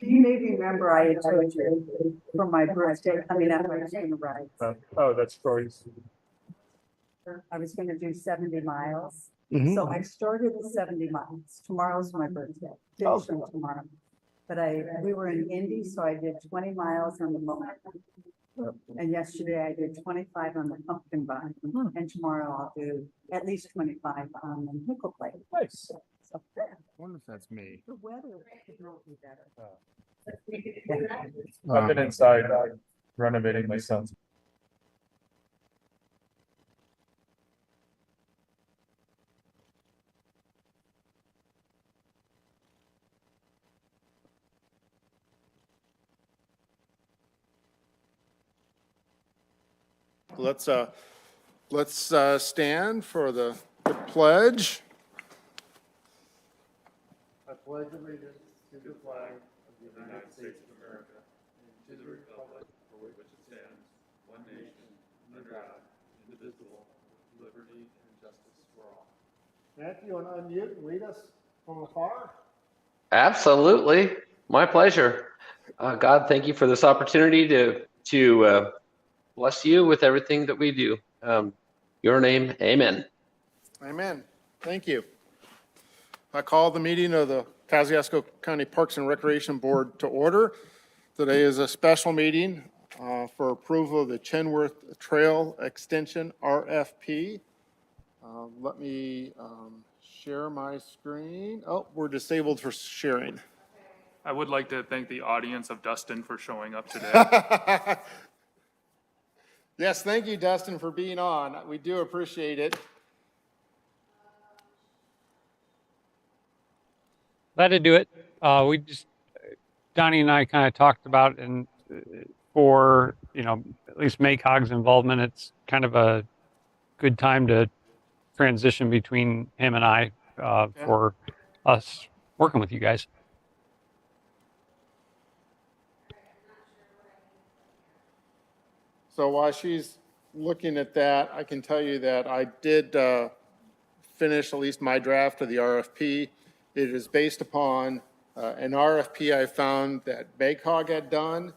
You may remember I had told you for my birthday, I mean, after I was gonna ride. Oh, that's Troy's. I was gonna do 70 miles. Mhm. So I started at 70 miles. Tomorrow's my birthday, Oh. finishing tomorrow. But we were in Indy, so I did 20 miles on the motor. And yesterday I did 25 on the pumpkin vine. And tomorrow I'll do at least 25 on the nickel plate. Nice. So I wonder if that's me. the weather could not be better. I've been inside renovating my son's. Let's stand for the pledge. I pledge allegiance to the flag of the United States of America and to the republic for which it stands, one nation, under God, indivisible, with liberty and justice for all. Matthew, you want to unmute and lead us from afar? Absolutely. My pleasure. God, thank you for this opportunity to bless you with everything that we do. Your name, amen. Amen. Thank you. I call the meeting of the Kosciuszko County Parks and Recreation Board to order. Today is a special meeting for approval of the Chenworth Trail Extension RFP. Let me share my screen. Oh, we're disabled for sharing. I would like to thank the audience of Dustin for showing up today. Yes, thank you, Dustin, for being on. We do appreciate it. Glad to do it. Donnie and I kind of talked about, and for, at least MACOG's involvement, it's kind of a good time to transition between him and I for us working with you guys. So while she's looking at that, I can tell you that I did finish at least my draft of the RFP. It is based upon an RFP I found that BACOG had done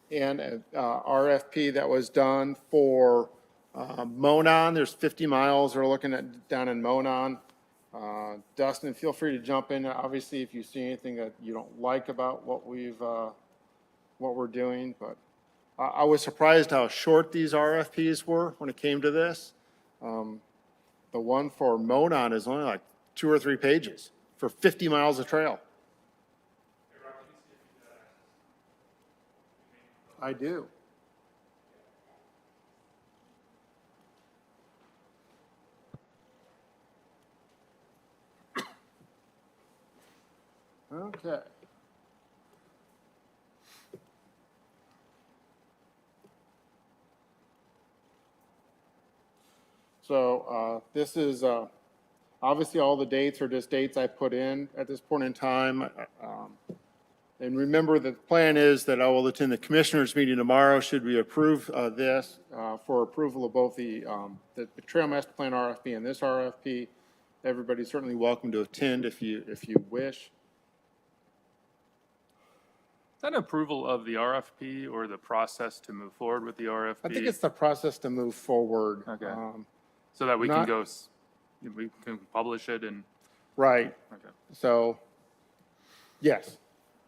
and an RFP that was done for Monon. There's 50 miles we're looking at down in Monon. Dustin, feel free to jump in. Obviously, if you see anything that you don't like about what we're doing, but I was surprised how short these RFPs were when it came to this. The one for Monon is only like 2 or 3 pages for 50 miles of trail. I do. Okay. So this is obviously all the dates are just dates I put in at this point in time. And remember the plan is that I will attend the commissioners meeting tomorrow should we approve this for approval of both the Trail Master Plan RFP and this RFP. Everybody's certainly welcome to attend if you wish. Is that approval of the RFP or the process to move forward with the RFP? I think it's the process to move forward. Okay. So that we not- we can publish it and, Right. okay. So, yes.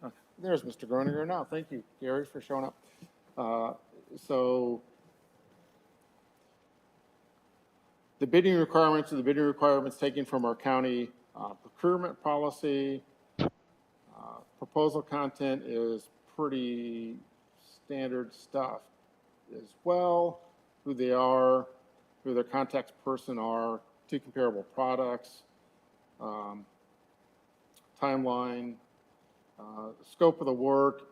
Okay. There's Mr. Groninger now. Thank you, Gary, for showing up. So the bidding requirements are the bidding requirements taken from our county procurement policy. Proposal content is pretty standard stuff as well. Who they are, who their contact person are, 2 comparable products, timeline, scope of the work.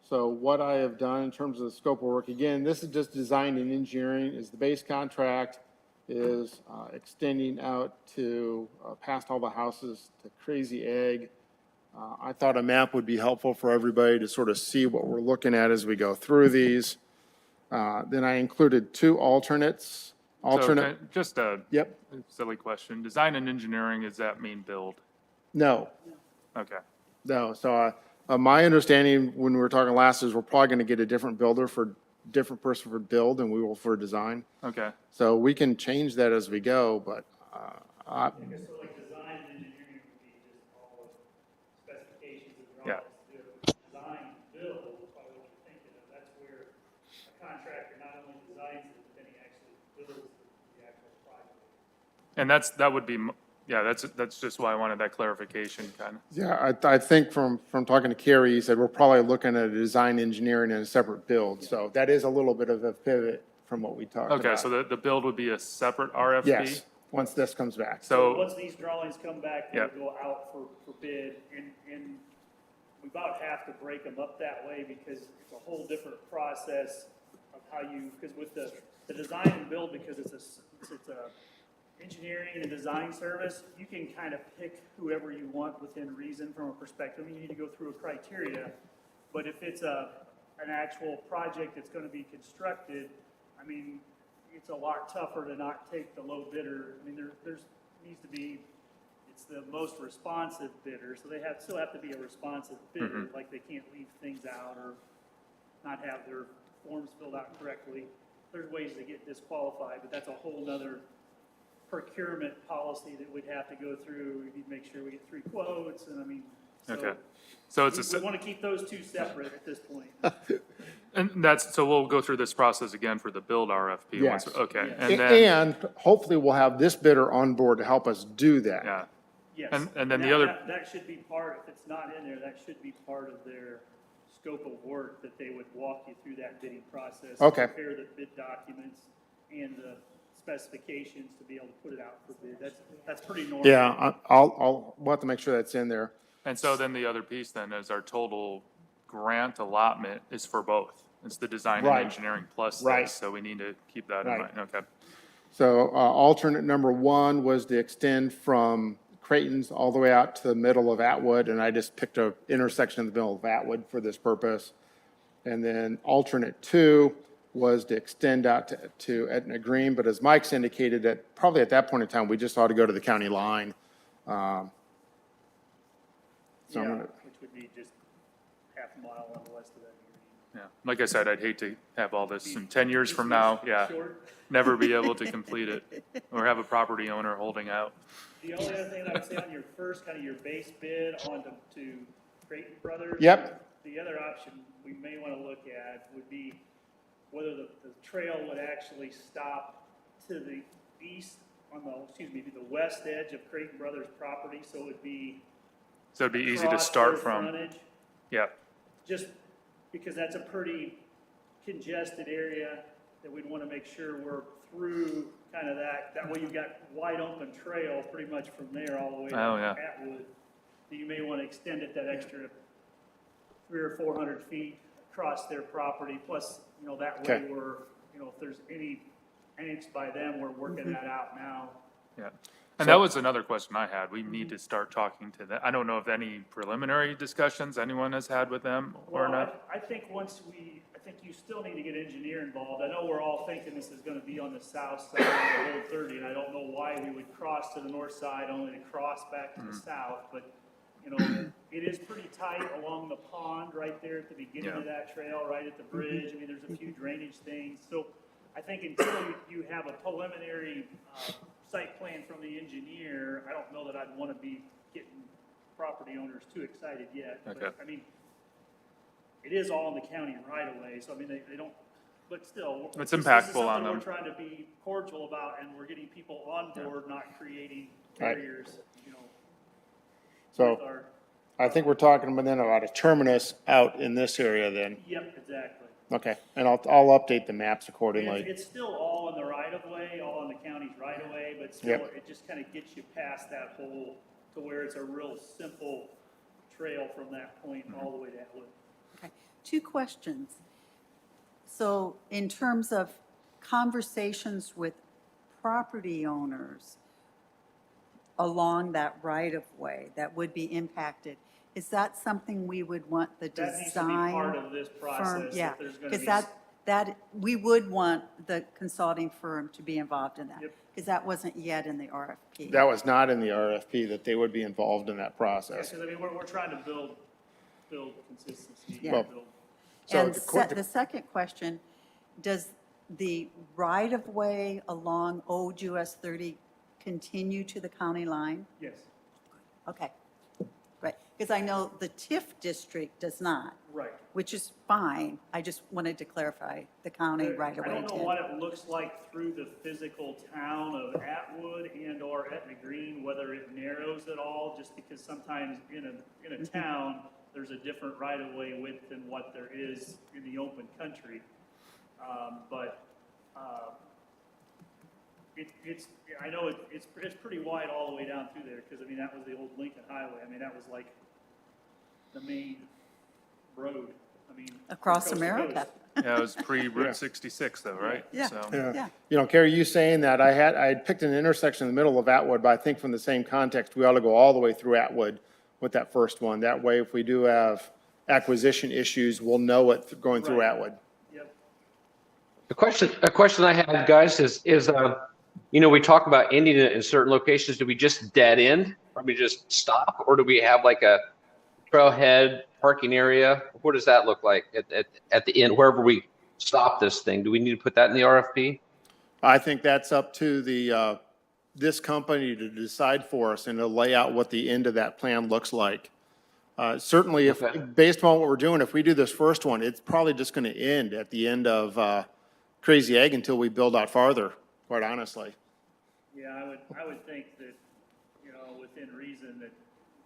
So what I have done in terms of the scope of work, again, this is just design and engineering, is the base contract is extending out to past all the houses to Crazy Egg. I thought a map would be helpful for everybody to sort of see what we're looking at as we go through these. Then I included 2 alternates. So, just a Yep. silly question. Design and engineering, does that mean build? No. Okay. No. So My understanding when we were talking last is we're probably going to get a different builder for, different person for build than we will for design. Okay, So we can change that as we go, but, I guess so like design and engineering would be just all the specifications and Yeah. drawings. Design, build, probably what you're thinking of, that's where a contractor not only designs it, but then he actually builds the actual project. and that would be, yeah, that's just why I wanted that clarification, kind of. yeah, I think from talking to Kerry, he said we're probably looking at a design engineering and a separate build. So that is a little bit of a pivot from what we talked about. Okay, so the build would be a separate RFP? Yes, once this comes back. So, Once these drawings come back, Yeah. they'll go out for bid, and we about have to break them up that way, because it's a whole different process of how you, because with the design and build, because it's a engineering and design service, you can kind of pick whoever you want within reason from a perspective. You need to go through a criteria, but if it's an actual project that's gonna be constructed, I mean, it's a lot tougher to not take the low bidder. I mean, there's needs to be, it's the most responsive bidder, so they still have to be a responsive bidder, like they can't leave things out or not have their forms filled out correctly. There's ways to get disqualified, but that's a whole nother procurement policy that we'd have to go through. We need to make sure we get 3 quotes, and I mean, so. okay. So it's We want to keep those two separate at this point. and so we'll go through this process again for the build RFP once, Yes. okay, Yes. and then, And hopefully we'll have this bidder on board to help us do that. yeah, Yes. And then the other- That should be part, if it's not in there, that should be part of their scope of work, that they would walk you through that bidding process. Okay. Prepare the bid documents and the specifications to be able to put it out for bid. That's pretty normal. Yeah, we'll have to make sure that's in there. and so then the other piece then is our total grant allotment is for both. It's the design and Right. engineering plus Right. this, so we need to keep that in Right. mind, okay. So alternate number 1 was to extend from Creighton's all the way out to the middle of Atwood, and I just picked a intersection in the middle of Atwood for this purpose. And then alternate 2 was to extend out to Etna Green, but as Mike's indicated, that probably at that point in time, we just ought to go to the county line. So I'm Yeah, gonna- which would be just half a mile on the west of that. Yeah, like I said, I'd hate to have all this in 10 years from now, yeah, Short. never be able to complete it, or have a property owner holding out. The only other thing I would say on your first, kind of your base bid on to Creighton Brothers. Yep. The other option we may want to look at would be whether the trail would actually stop to the east on the, the west edge of Creighton Brothers property, so it would be. So it'd be easy to across start their from, frontage, yeah, just because that's a pretty congested area that we'd want to make sure we're through kind of that way you've got wide open trail pretty much from there all the way to Oh, yeah. Atwood. So you may want to extend it that extra 300 or 400 feet across their property, plus, that way Okay. we're, if there's any angst by them, we're working that out now. yeah. And that was another question I had. We need to start talking to them. I don't know if any preliminary discussions anyone has had with them or Well, not. I think I think you still need to get engineer involved. I know we're all thinking this is gonna be on the south side of the Old 30, and I don't know why we would cross to the north side only to cross back to the south, but, it is pretty tight along the pond right there at the beginning of that trail, right at the bridge. I mean, there's a few drainage things. So I think until you have a preliminary, site plan from the engineer, I don't know that I'd wanna be getting property owners too excited yet. But, Okay. I mean, it is all in the county right away, so I mean, they don't, but still. It's this is impactful something on them. We're trying to be cordial about, and we're getting people on board, not creating Right. barriers, So with our, I think we're talking then about a terminus out in this area then. yep, exactly. Okay, and I'll update the maps And accordingly. it's still all in the right of way, all in the county's right of way, but still, Yep. it just kind of gets you past that whole, to where it's a real simple trail from that point all the way to Atwood. Okay. 2 questions. So in terms of conversations with property owners along that right-of-way that would be impacted, is that something we would want the That needs to be design? part of this firm? process, Yeah, that there's gonna because be. that, we would want the consulting firm to be involved in that. Yep. Because that wasn't yet in the RFP. That was not in the RFP that they would be involved in that Yeah, process. because I mean, we're trying to build build consistency. Yeah. Build. So And the the second question, does the right-of-way along Old US 30 continue to the county line? Yes, Okay, right, because I know the TIF district does not, right. which is fine. I just wanted to clarify the county I right-of-way don't know did. what it looks like through the physical town of Atwood and or Etna Green, whether it narrows at all, just because sometimes in a town, there's a different right-of-way width than what there is in the open country. I know it's pretty wide all the way down through there, because I mean, that was the old Lincoln Highway. I mean, that was like the main road. I mean. Across coast to America. coast. Yeah, it was pre-Route Yeah. 66 though, right? Yeah. So, Yeah, You know, Carrie, you saying that, I had picked an intersection in the middle of Atwood, but I think from the same context, we ought to go all the way through Atwood with that first one. That way, if we do have acquisition issues, we'll know it going through Right. Atwood. Yep. A question I have, guys, is we talk about ending it in certain locations. Do we just dead end? Or do we just stop? Or do we have like a trailhead parking area? What does that look like at the end, wherever we stop this thing? Do we need to put that in the RFP? I think that's up to this company to decide for us and to lay out what the end of that plan looks like. Certainly, Okay. based on what we're doing, if we do this first one, it's probably just going to end at the end of Crazy Egg until we build out farther, quite honestly. Yeah, I would think that, within reason, that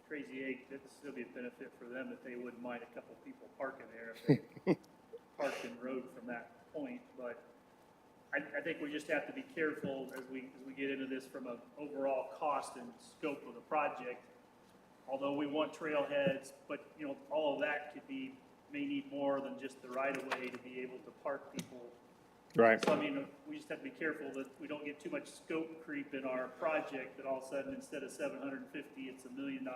Crazy Egg, that'd still be a benefit for them, that they wouldn't mind a couple people parking there if they parked in road from that point. But I think we just have to be careful as we get into this from an overall cost and scope of the project. Although we want trailheads, but, all of that may need more than just the right of way to be able to park people. Right. So I mean, we just have to be careful that we don't get too much scope creep in our project, that all of a sudden, instead of 750, it's $1 million.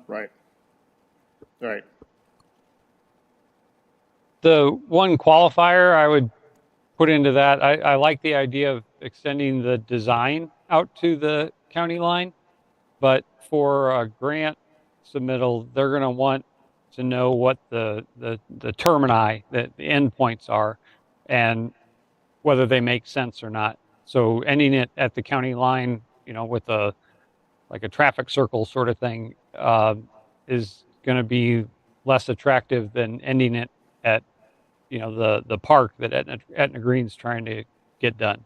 Right. Right. The one qualifier I would put into that, I like the idea of extending the design out to the county line, but for a grant submittal, they're going to want to know what the termini, the endpoints are, and whether they make sense or not. So ending it at the county line, with a traffic circle sort of thing, is going to be less attractive than ending it at the park that Etna Green's trying to get done.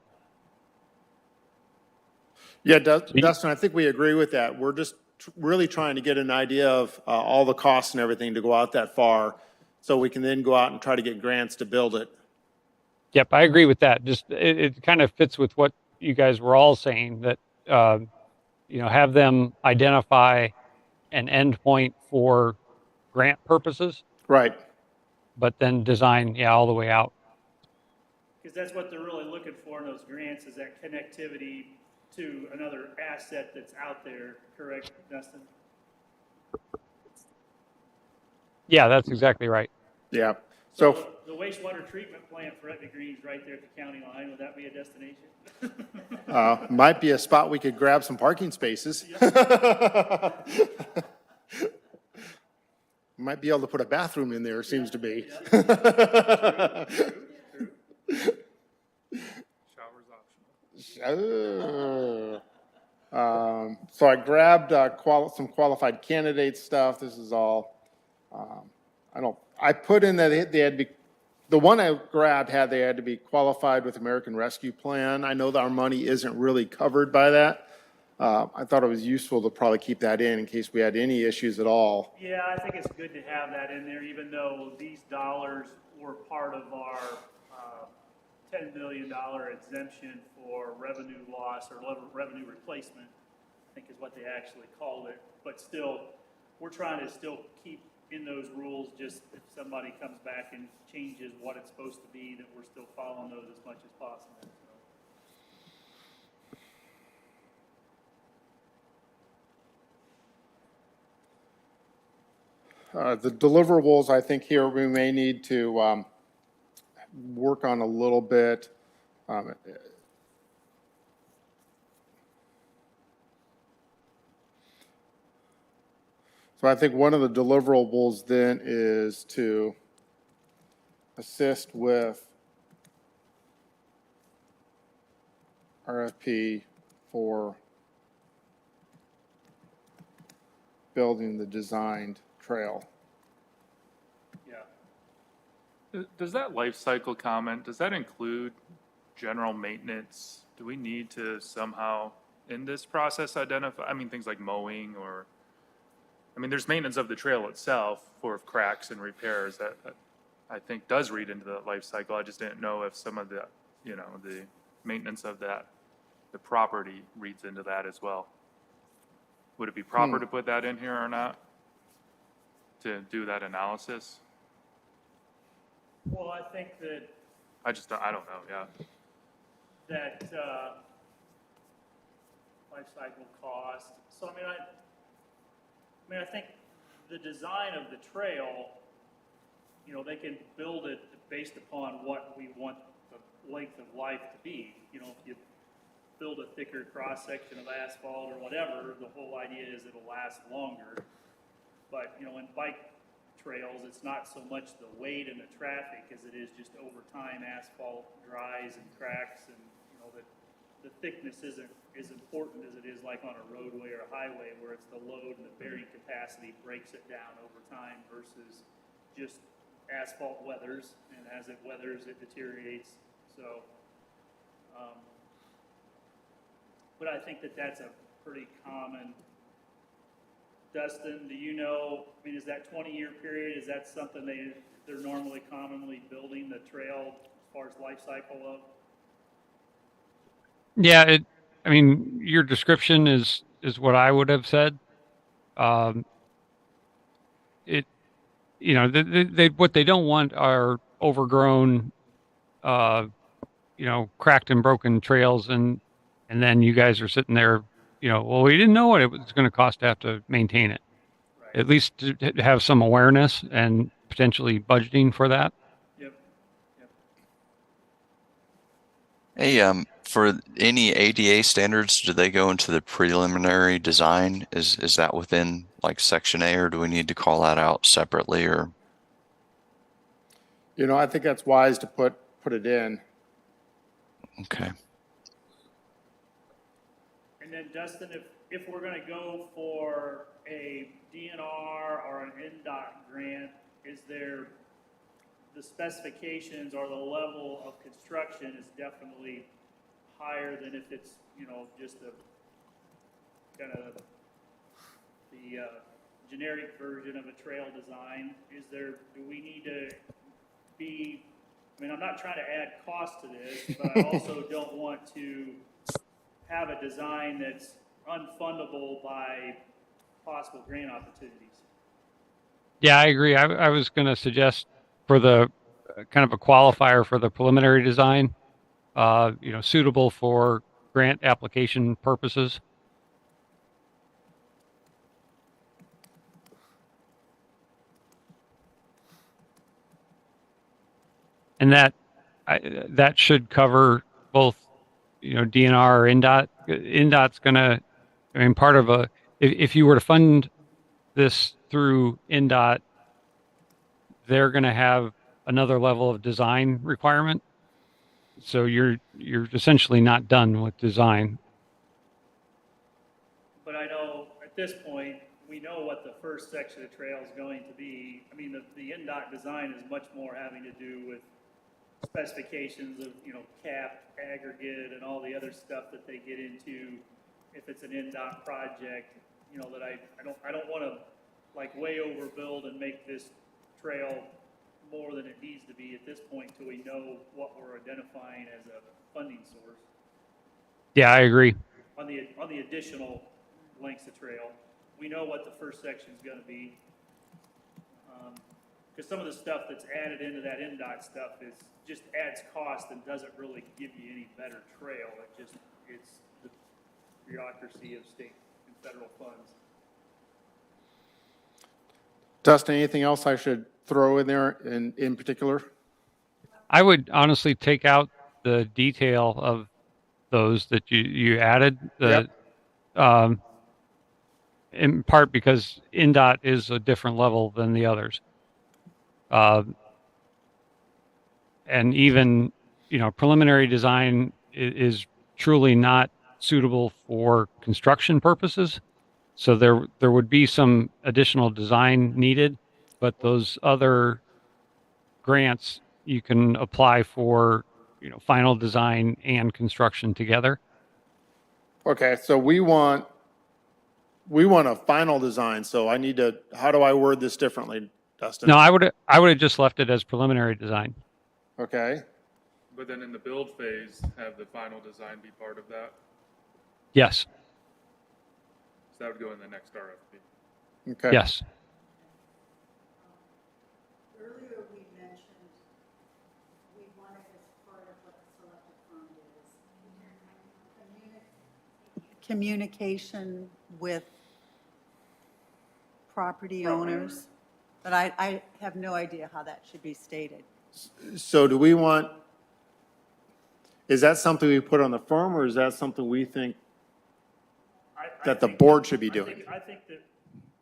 Yeah, Dustin, I think we agree with that. We're just really trying to get an idea of all the costs and everything to go out that far, so we can then go out and try to get grants to build it. Yep, I agree with that. Just it kind of fits with what you guys were all saying, that have them identify an endpoint for grant purposes, Right. but then design all the way out. Because that's what they're really looking for in those grants, is that connectivity to another asset that's out there, correct, Dustin? Yeah, that's exactly right. Yeah. So So, the wastewater treatment plant for Etna Green's right there at the county line, would that be a destination? might be a spot we could grab some parking spaces. Might be able to put a bathroom in there, it seems to be. showers optional. So I grabbed some qualified candidate stuff. This is all, I put in that they had to be, the one I grabbed they had to be qualified with American Rescue Plan. I know that our money isn't really covered by that. I thought it was useful to probably keep that in case we had any issues at all. Yeah, I think it's good to have that in there, even though these dollars were part of our $10 million exemption for revenue loss or revenue replacement, I think is what they actually called it. But still, we're trying to still keep in those rules, just if somebody comes back and changes what it's supposed to be, that we're still following those as much as possible. The deliverables, I think here we may need to work on a little bit. So I think one of the deliverables then is to assist with RFP for building the designed trail. Yeah. Does that life cycle comment, does that include general maintenance? Do we need to somehow, in this process, identify, I mean, things like mowing or, I mean, there's maintenance of the trail itself for cracks and repairs that I think does read into the life cycle. I just didn't know if some of the, you know, the maintenance of that, the property reads into that as well. Would it be proper to put that in here or not? To do that analysis? Well, I think that, I don't know, yeah. that, life cycle cost, so I mean, I think the design of the trail, you know, they can build it based upon what we want the length of life to be. You know, if you build a thicker cross-section of asphalt or whatever, the whole idea is it'll last longer. But, you know, in bike trails, it's not so much the weight and the traffic as it is just over time asphalt dries and cracks, and, you know, the thickness isn't as important as it is like on a roadway or a highway, where it's the load and the bearing capacity breaks it down over time versus just asphalt weathers, and as it weathers, it deteriorates. So, but I think that that's a pretty common. Dustin, do you know, I mean, is that 20-year period, is that something they're normally commonly building the trail as far as life cycle of? Yeah, I mean, your description is what I would have said. It, you know, they what they don't want are overgrown, you know, cracked and broken trails, and then you guys are sitting there, you know, well, we didn't know what it was going to cost to have to maintain it. Right. At least to have some awareness and potentially budgeting for that. Yep. Yep. Hey, for any ADA standards, do they go into the preliminary design? Is that within like section A, or do we need to call that out separately, or? You know, I think that's wise to put it in. Okay. And then Dustin, if we're gonna go for a DNR or an NDOT grant, is there, the specifications or the level of construction is definitely higher than if it's, you know, just a kind of the generic version of a trail design? Is there, do we need to be, I mean, I'm not trying to add cost to this, but I also don't want to have a design that's unfundable by possible grant opportunities. Yeah, I agree. I was going to suggest for the kind of a qualifier for the preliminary design, you know, suitable for grant application purposes. And that should cover both, you know, DNR or NDOT. NDOT's going to, I mean, part of if you were to fund this through NDOT, they're going to have another level of design requirement. So you're essentially not done with design. But I know at this point, we know what the first section of trail is going to be. I mean, the NDOT design is much more having to do with specifications of, you know, cap, aggregate, and all the other stuff that they get into if it's an NDOT project, you know, that I don't want to like way overbuild and make this trail more than it needs to be at this point until we know what we're identifying as a funding source. Yeah, I agree. On the additional lengths of trail, we know what the first section is going to be. Because some of the stuff that's added into that NDOT stuff is just adds cost and doesn't really give you any better trail. It's the bureaucracy of state and federal funds. Dustin, anything else I should throw in there in particular? I would honestly take out the detail of those that you added. Yep. in part because NDOT is a different level than the others. And even, preliminary design is truly not suitable for construction purposes. So there would be some additional design needed, but those other grants you can apply for, final design and construction together. Okay, so we want a final design, so how do I word this differently, Dustin? No, I would have just left it as preliminary design. Okay, But then in the build phase, have the final design be part of that? Yes. So that would go in the next RFP. okay. Yes. Earlier, we mentioned we wanted as part of what the selected fund is. Communication with property owners, but I have no idea how that should be stated. So is that something we put on the firm, or is that something we think that the board should be doing? I think that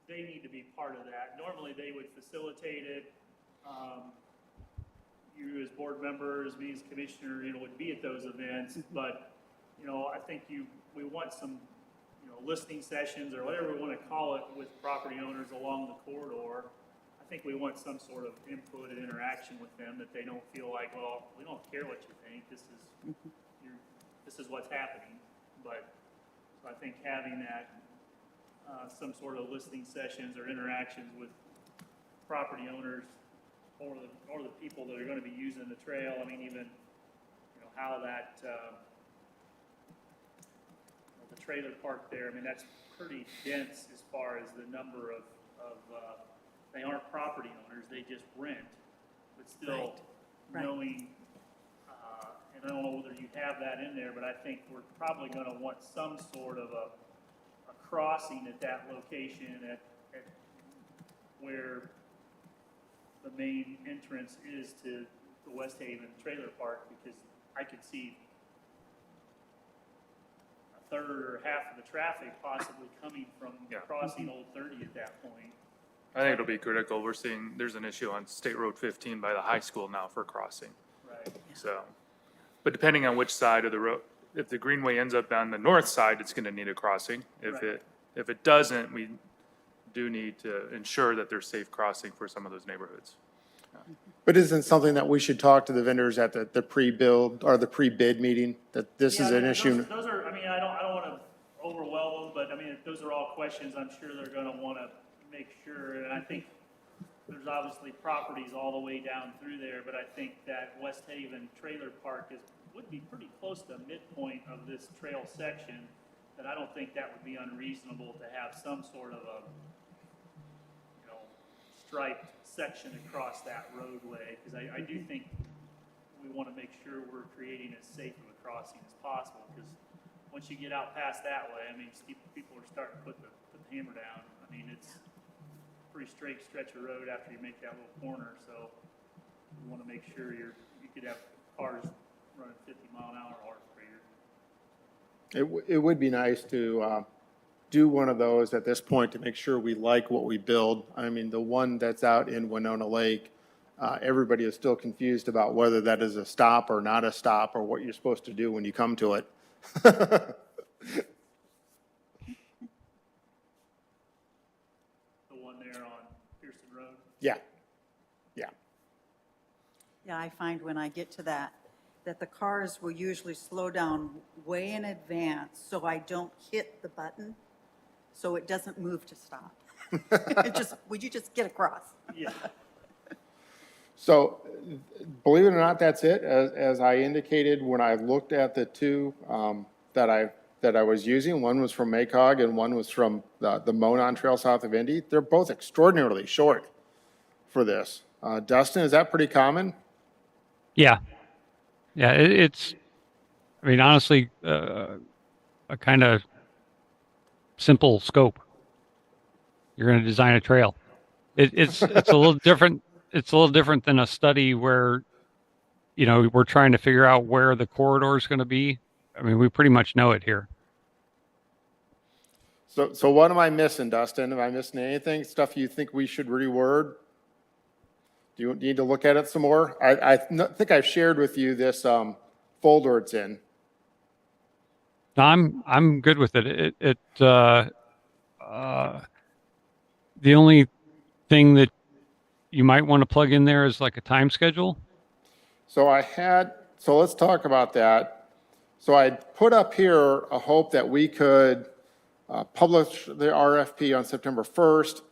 they need to be part of that. Normally, they would facilitate it. You as board members, me as commissioner, would be at those events, but, I think we want some, listening sessions or whatever we want to call it with property owners along the corridor. I think we want some sort of input and interaction with them, that they don't feel like, well, we don't care what you think, this is what's happening. But I think having that, some sort of listening sessions or interactions with property owners or the people that are going to be using the trail. I mean, even, how that, the trailer park there, I mean, that's pretty dense as far as the number of they aren't property owners, they just rent, but still Right. knowing, and I don't know whether you have that in there, but I think we're probably going to want some sort of a crossing at that location at where the main entrance is to the West Haven Trailer Park, because I could see a third or half of the traffic possibly coming from Yeah. crossing Old 30 at that point. I think it'll be critical. We're seeing there's an issue on State Road 15 by the high school now for crossing. Right. So, but depending on which side of the road, if the greenway ends up on the north side, it's going to need a crossing. Right. If it doesn't, we do need to ensure that there's safe crossing for some of those neighborhoods. But isn't something that we should talk to the vendors at the pre-build or the pre-bid meeting, that this is Yeah, an issue? Those are, I mean, I don't want to overwhelm them, but I mean, those are all questions I'm sure they're going to want to make sure. And I think there's obviously properties all the way down through there, but I think that West Haven Trailer Park would be pretty close to the midpoint of this trail section, that I don't think that would be unreasonable to have some sort of a, striped section across that roadway, because I do think we want to make sure we're creating as safe of a crossing as possible, because once you get out past that way, I mean, people are starting to put the hammer down. I mean, it's a pretty straight stretch of road after you make that little corner, so we want to make sure you could have cars running 50-mile-an-hour horse grader. It would be nice to do one of those at this point to make sure we like what we build. I mean, the one that's out in Winona Lake, everybody is still confused about whether that is a stop or not a stop, or what you're supposed to do when you come to it. The one there on Pearson Road. Yeah, yeah. Yeah, I find when I get to that the cars will usually slow down way in advance, so I don't hit the button, so it doesn't move to stop. Would you just get across? Yeah. So believe it or not, that's it. As I indicated, when I looked at the two that I was using, one was from Maycog and one was from the Monon Trail south of Indy. They're both extraordinarily short for this. Dustin, is that pretty common? Yeah. Yeah. It's, I mean, honestly, a kind of simple scope. You're going to design a trail. It's a little different. It's a little different than a study where, we're trying to figure out where the corridor is going to be. I mean, we pretty much know it here. So what am I missing, Dustin? Am I missing anything? Stuff you think we should reword? Do you need to look at it some more? Think I've shared with you this folder it's in. No, I'm good with it. The only thing that you might want to plug in there is like a time schedule. So let's talk about that. So I put up here a hope that we could publish the RFP on September 1st.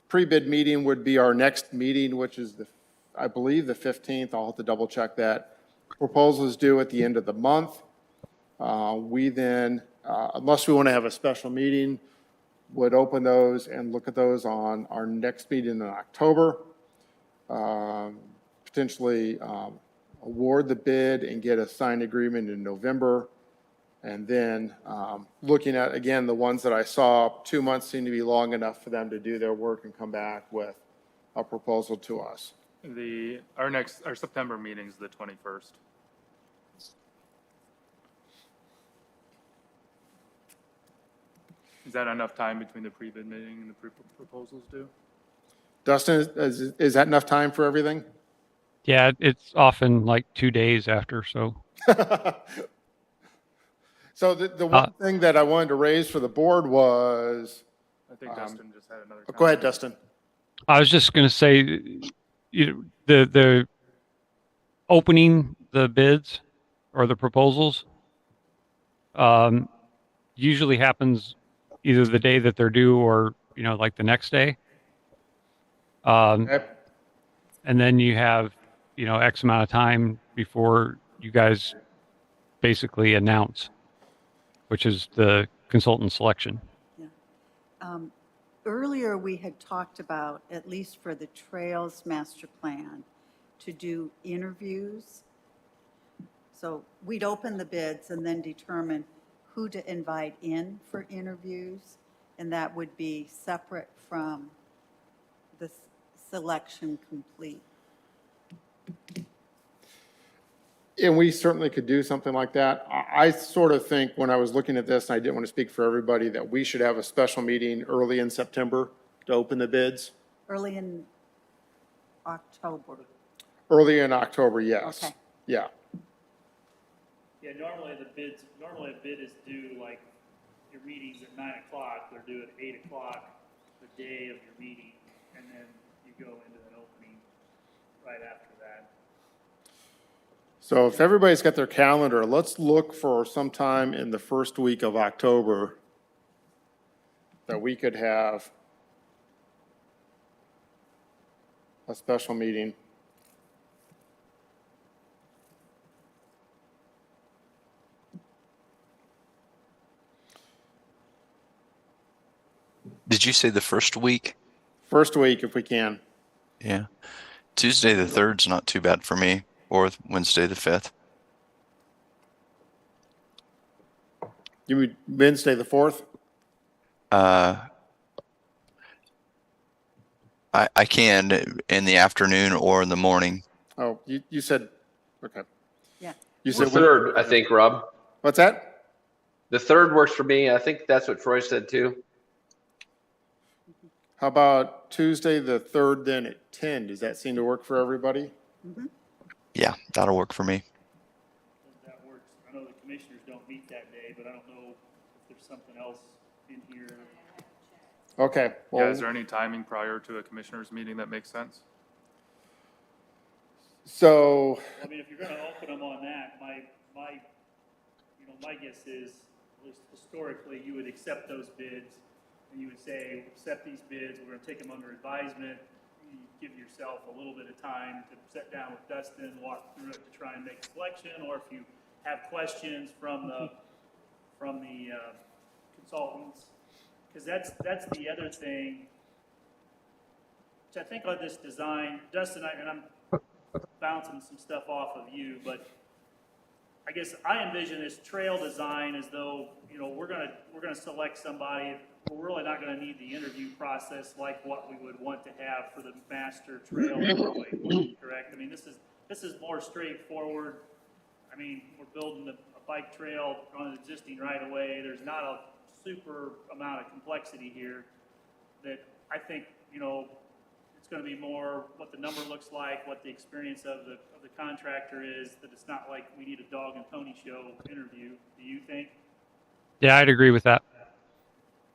Pre-bid meeting would be our next meeting, which is I believe the 15th. I'll have to double check that. Proposal is due at the end of the month. We then, unless we want to have a special meeting, would open those and look at those on our next meeting in October. Potentially award the bid and get a signed agreement in November. And then looking at, again, the ones that I saw, 2 months seem to be long enough for them to do their work and come back with a proposal to us. Our September meeting is the 21st. Is that enough time between the pre-bid meeting and the proposals due? Dustin, is that enough time for everything? Yeah, it's often like 2 days after. So So the one thing that I wanted to raise for the board was, I think Dustin just had another comment. go ahead, Dustin. I was just going to say, the opening the bids or the proposals usually happens either the day that they're due or like the next day. Okay. And then you have X amount of time before you guys basically announce, which is the consultant selection. Earlier, we had talked about, at least for the Trails Master Plan, to do interviews. So we'd open the bids and then determine who to invite in for interviews, and that would be separate from the selection complete. And we certainly could do something like that. I sort of think when I was looking at this, and I didn't want to speak for everybody, that we should have a special meeting early in September to open the bids. Early in October. Early in October, yes. Okay. Yeah. Yeah, normally a bid is due, like, your meeting's at 9 o'clock, they're due at 8 o'clock the day of your meeting, and then you go into an opening right after that. So if everybody's got their calendar, let's look for sometime in the first week of October that we could have a special meeting. Did you say the first week? First week, if we can. Yeah. Tuesday the 3rd's not too bad for me, or Wednesday the 5th. You mean Wednesday the 4th? I can in the afternoon or in the morning. Oh, you said, okay. Yeah. You The said, third, I think, Rob. what's that? The third works for me. I think that's what Troy said too. How about Tuesday the 3rd then at 10? Does that seem to work for everybody? Yeah, that'll work for me. That works. I know the commissioners don't meet that day, but I don't know if there's something else in here. Okay. Yeah, Well, is there any timing prior to a commissioners meeting that makes sense? so, I mean, if you're gonna open them on that, my guess is, at least historically, you would accept those bids, and you would say, accept these bids, we're gonna take them under advisement. You give yourself a little bit of time to sit down with Dustin, walk through it to try and make a selection, or if you have questions from the consultants, because that's the other thing, which I think on this design, Dustin, and I'm bouncing some stuff off of you, but I guess I envision this trail design as though, we're gonna select somebody. We're really not gonna need the interview process like what we would want to have for the master trail anyway, correct? I mean, this is more straightforward. I mean, we're building a bike trail on an existing right of way. There's not a super amount of complexity here that I think, you know, it's gonna be more what the number looks like, what the experience of the contractor is, that it's not like we need a dog and pony show interview. Do you think? Yeah, I'd agree with that.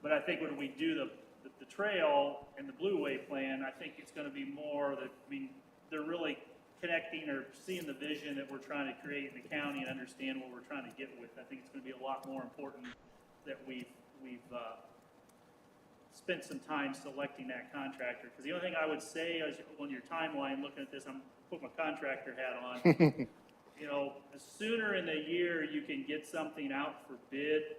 But I think when we do the trail and the Blue Way plan, I think it's gonna be more that, I mean, they're really connecting or seeing the vision that we're trying to create in the county and understand what we're trying to get with. I think it's gonna be a lot more important that we've spent some time selecting that contractor. Because the only thing I would say is on your timeline, looking at this, I'm putting my contractor hat on. You know, the sooner in the year you can get something out for bid,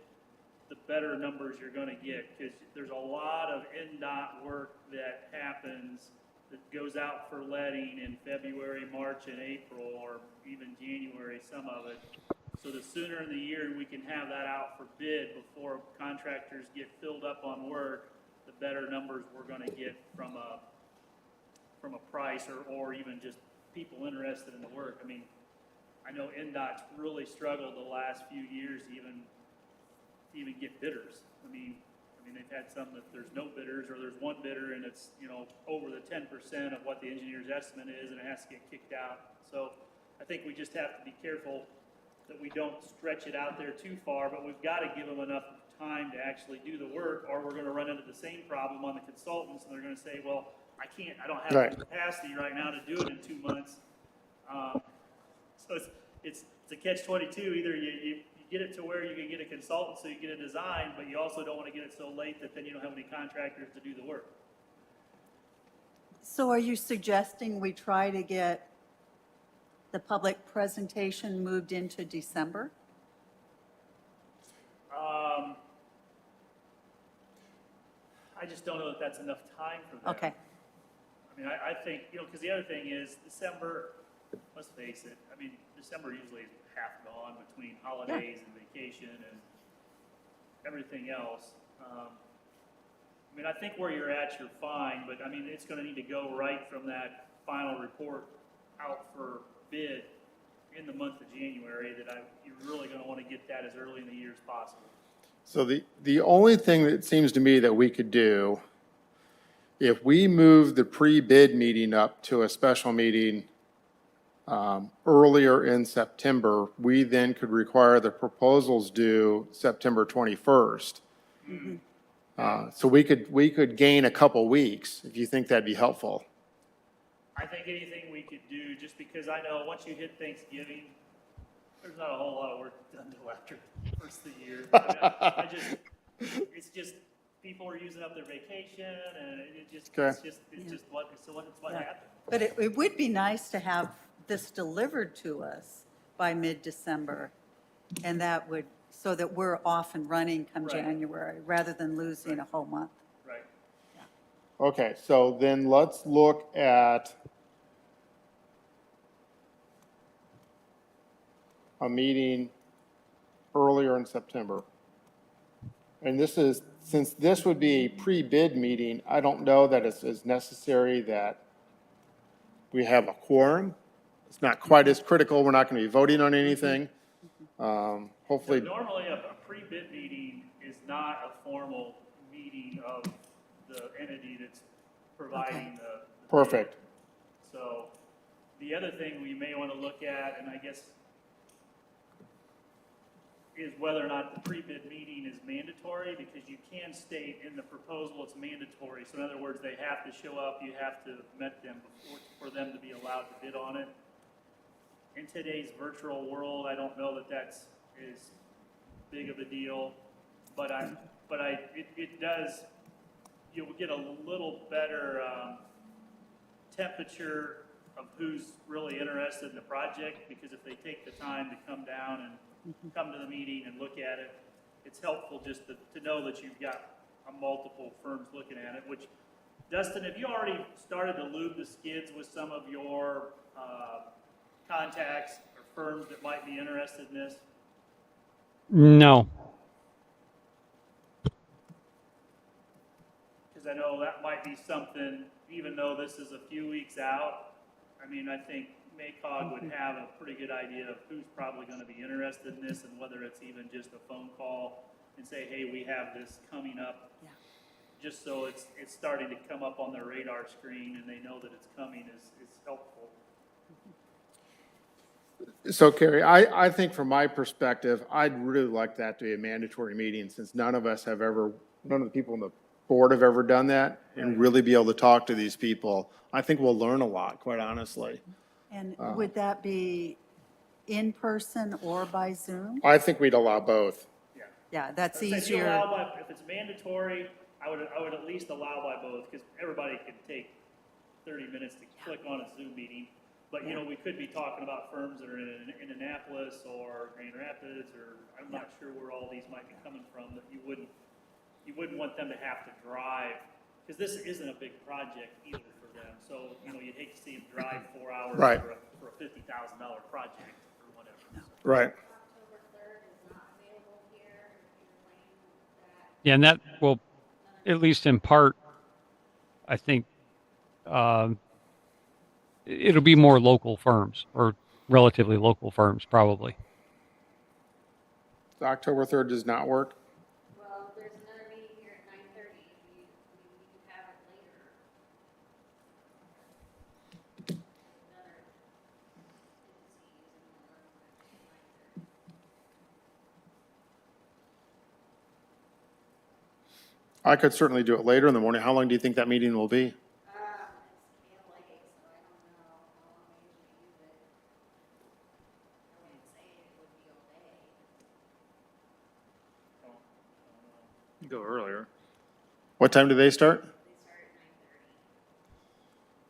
the better numbers you're gonna get, because there's a lot of NDOT work that happens that goes out for letting in February, March, and April, or even January, some of it. So the sooner in the year we can have that out for bid before contractors get filled up on work, the better numbers we're gonna get from a price or even just people interested in the work. I mean, I know NDOT's really struggled the last few years to even get bidders. I mean, they've had some that there's no bidders, or there's one bidder and it's, you know, over the 10% of what the engineer's estimate is, and it has to get kicked out. So I think we just have to be careful that we don't stretch it out there too far, but we've got to give them enough time to actually do the work, or we're going to run into the same problem on the consultants, and they're going to say, well, I don't have Right. the capacity right now to do it in 2 months. So it's a catch-22. Either you get it to where you can get a consultant so you get a design, but you also don't want to get it so late that then you don't have any contractors to do the work. So are you suggesting we try to get the public presentation moved into December? I just don't know that that's enough time for them. Okay, I mean, I think, you know, because the other thing is December, let's face it, I mean, December usually is half gone between holidays and vacation and everything else. I mean, I think where you're at, you're fine, but I mean, it's going to need to go right from that final report out for bid in the month of January, that you're really going to want to get that as early in the year as possible. So the only thing that seems to me that we could do, if we move the pre-bid meeting up to a special meeting earlier in September, we then could require the proposals due September 21st. So we could gain a couple weeks, if you think that'd be helpful. I think anything we could do, just because I know once you hit Thanksgiving, there's not a whole lot of work done until after the first of the year. It's just, people are using up their vacation, and it's just what Yeah. happened. but it would be nice to have this delivered to us by mid-December, and that would, so that we're off and running come Right. January, rather than losing a whole month. Right. Okay, so then let's look at a meeting earlier in September. And this is, since this would be a pre-bid meeting, I don't know that it's necessary that we have a quorum. It's not quite as critical. We're not going to be voting on anything. Hopefully, Normally, a pre-bid meeting is not a formal meeting of the entity that's providing the bid. perfect. So the other thing we may want to look at, and I guess, is whether or not the pre-bid meeting is mandatory, because you can state in the proposal it's mandatory. So in other words, they have to show up, you have to have met them before, for them to be allowed to bid on it. In today's virtual world, I don't know that that's as big of a deal, but it does, you'll get a little better temperature of who's really interested in the project, because if they take the time to come down and come to the meeting and look at it, it's helpful just to know that you've got multiple firms looking at it. Which, Dustin, have you already started to lube the skids with some of your contacts or firms that might be interested in this? No. Because I know that might be something, even though this is a few weeks out, I mean, I think MACOG would have a pretty good idea of who's probably going to be interested in this, and whether it's even just a phone call and say, hey, we have this coming up. Yeah. Just so it's starting to come up on their radar screen and they know that it's coming is helpful. So Carrie, I think from my perspective, I'd really like that to be a mandatory meeting since none of the people on the board have ever done that and really be able to talk to these people. I think we'll learn a lot, quite honestly. And would that be in person or by Zoom? I think we'd allow both. Yeah. Yeah, that's If you easier. allow by, if it's mandatory, I would at least allow by both, because everybody can take 30 minutes to click on a Zoom meeting. But, you know, we could be talking about firms that are in Annapolis or Grand Rapids, or I'm not sure where all these might be coming from, that you wouldn't want them to have to drive, because this isn't a big project either for them. So, you know, you'd hate to see them drive 4 hours Right. for a $50,000 project or whatever. So. Right. October 3rd is not available here, if you're laying that. Yeah, and that will, at least in part, I think, it'll be more local firms or relatively local firms, probably. October 3rd does not work. Well, there's another meeting here at 9:30, we can have it later. Another I could certainly do it later in the morning. How long do you think that meeting will be? It's KLA, so I don't know how long they usually use it. I wouldn't say it would be all day. Go earlier. What time do they start? They start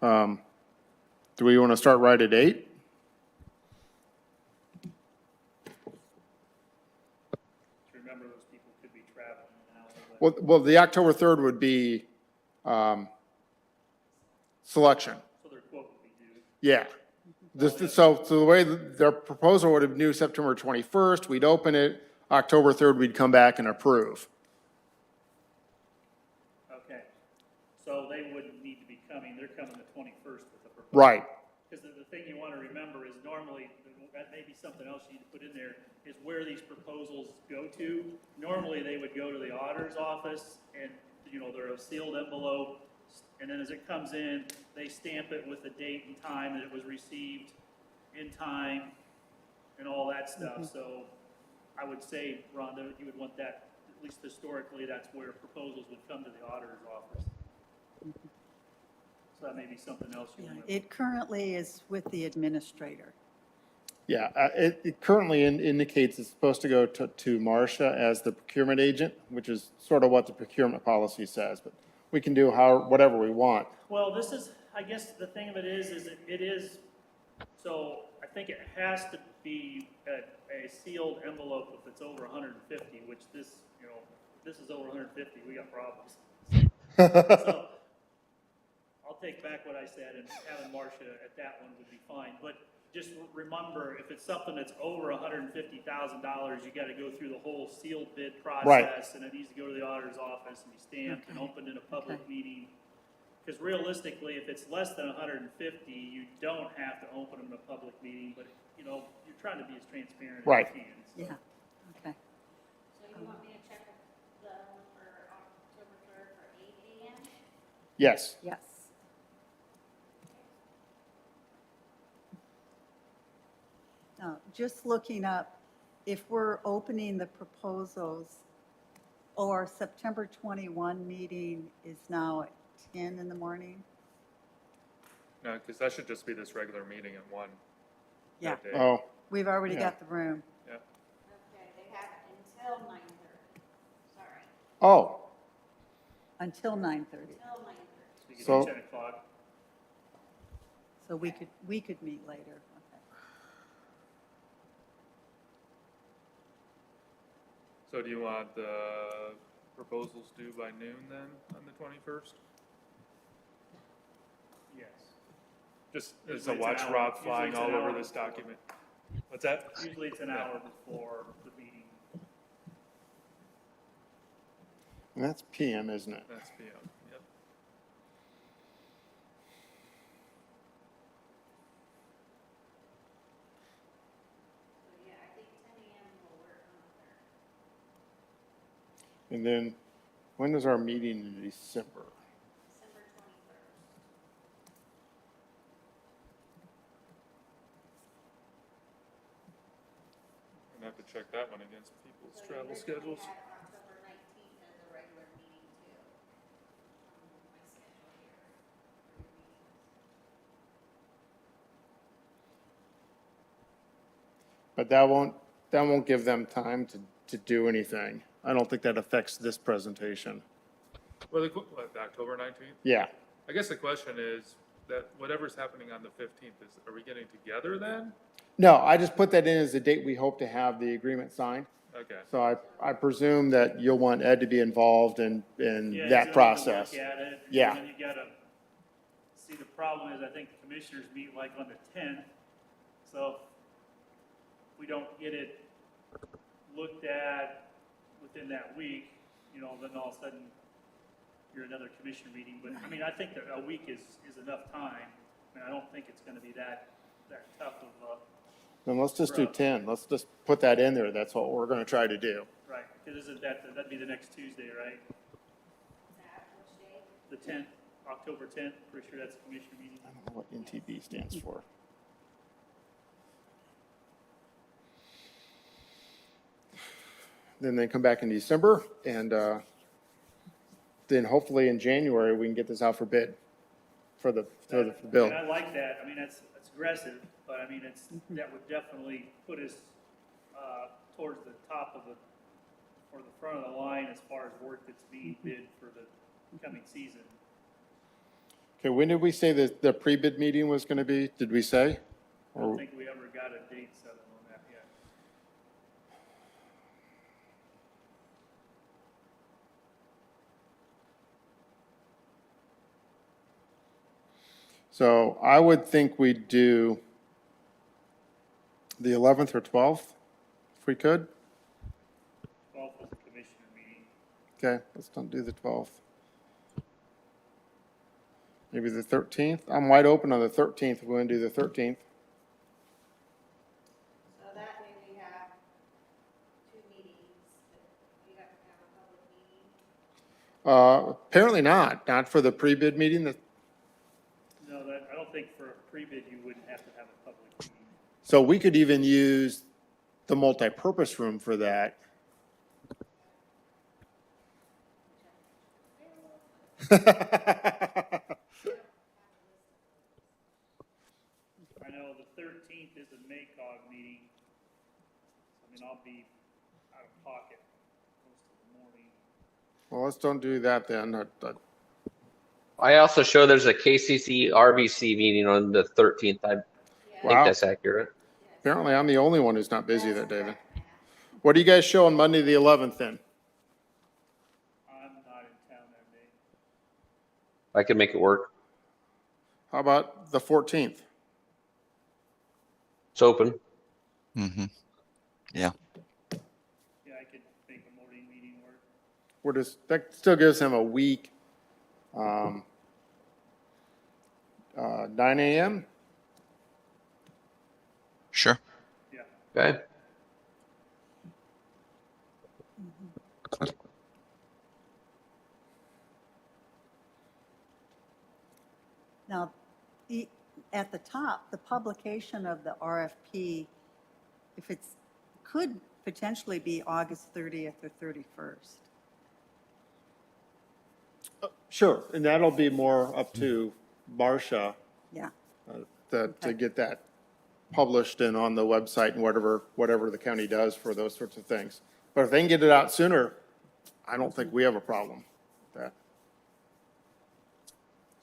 at 9:30. Do we want to start right at 8? Remember, those people could be traveling now. But Well, the October 3rd would be selection. so their quote would be due. Yeah. So the way their proposal would have due September 21st, we'd open it, October 3rd, we'd come back and approve. Okay. So they wouldn't need to be coming, they're coming the 21st with the proposal. Right. Because the thing you want to remember is normally, that may be something else you need to put in there, is where these proposals go to. Normally, they would go to the auditor's office and, you know, they're a sealed envelope. And then as it comes in, they stamp it with the date and time that it was received in time and all that stuff. So I would say, Rhonda, you would want that, at least historically, that's where proposals would come to the auditor's office. So that may be something else you Yeah, want to. it currently is with the administrator. Yeah, it currently indicates it's supposed to go to Marcia as the procurement agent, which is sort of what the procurement policy says, but we can do whatever we want. Well, this is, I guess the thing of it is it is, so I think it has to be a sealed envelope if it's over 150, which this, you know, this is over 150, we got problems. So I'll take back what I said, and having Marcia at that one would be fine. But just remember, if it's something that's over $150,000, you got to go through the whole sealed bid process, and it needs to go to the auditor's office and be stamped and opened in a public meeting. Because realistically, if it's less than 150, you don't have to open them in a public meeting, but, you know, you're trying to be as transparent Right. as you can. So. Yeah, okay. So you want me to check the one for October 3rd for 8 a.m.? Yes. Yes. Now, just looking up, if we're opening the proposals, our September 21 meeting is now at 10 in the morning? No, because that should just be this regular meeting at 1. Yeah. that day. Oh, We've already Yeah. got the room. Yeah. Okay, they have it until 9:30. Sorry, oh, Until 9:30. until 9:30. So you can So- do 10 o'clock. So we could meet later. Okay. So do you want the proposals due by noon then on the 21st? Yes. Just as Usually a it's an watch hour. Rob Usually flying it's all an over hour this before. document. What's that? Usually it's an hour before the meeting. and that's PM, isn't it? That's PM, yep. So yeah, I think 10 a.m. will work on the 3rd. And then, when is our meeting in December? December 21st. I'm gonna have to check that one against people's So you travel originally schedules. had October 19th as a regular meeting too. My schedule here for your meetings. But that won't give them time to do anything. I don't think that affects this presentation. Well, what, October 19th? Yeah, I guess the question is that whatever's happening on the 15th, are we getting together then? no, I just put that in as the date we hope to have the agreement signed. Okay. So I presume that you'll want Ed to be involved in Yeah, he's gonna that have to process. Look at it. Yeah. And then you gotta, see, the problem is, I think the commissioners meet like on the 10th, so if we don't get it looked at within that week, you know, then all of a sudden, you're another commissioner meeting, but, I mean, I think that a week is enough time. I mean, I don't think it's gonna be that tough of Then let's just do 10. Let's just put that in there. That's what we're going to try to do. right, because isn't that'd be the next Tuesday, right? That, which day? The 10th, October 10th, pretty sure that's a commissioner meeting. I don't know what NTB stands for. Then they come back in December, and then hopefully in January, we can get this out for bid for the bill. And I like that, I mean, that's aggressive, but I mean, that would definitely put us, towards the top of or the front of the line as far as work that's being bid for the coming season. Okay, when did we say that the pre-bid meeting was going to be? Did we say? I don't think we ever got a date set on that yet. So I would think we'd do the 11th or 12th, if we could. 12th was a commissioner meeting. Okay, let's don't do the 12th. Maybe the 13th? I'm wide open on the 13th, if we want to do the 13th. So that way we have two meetings, but you have to have a public meeting. Apparently not for the pre-bid meeting. No, I don't think for a pre-bid, you wouldn't have to have a public meeting. So we could even use the multi-purpose room for that. I know the 13th is a MACOG meeting. I mean, I'll be out of pocket most of the morning. Well, let's don't do that then. I also show there's a KCC RBC meeting on the 13th. I think Wow. that's accurate. Apparently, I'm the only one who's not busy that day then. What do you guys show on Monday, the 11th then? I'm not in town that day. I can make it work. How about the 14th? It's open. Mm-hmm. Yeah. Yeah, I could make a morning meeting work. That still gives him a week. 9 a.m.? Sure. Yeah. Okay. Now, at the top, the publication of the RFP, if it's, could potentially be August 30th or 31st. Sure, and that'll be more up to Marcia Yeah, to get that published and on the website and whatever the county does for those sorts of things. But if they can get it out sooner, I don't think we have a problem with that.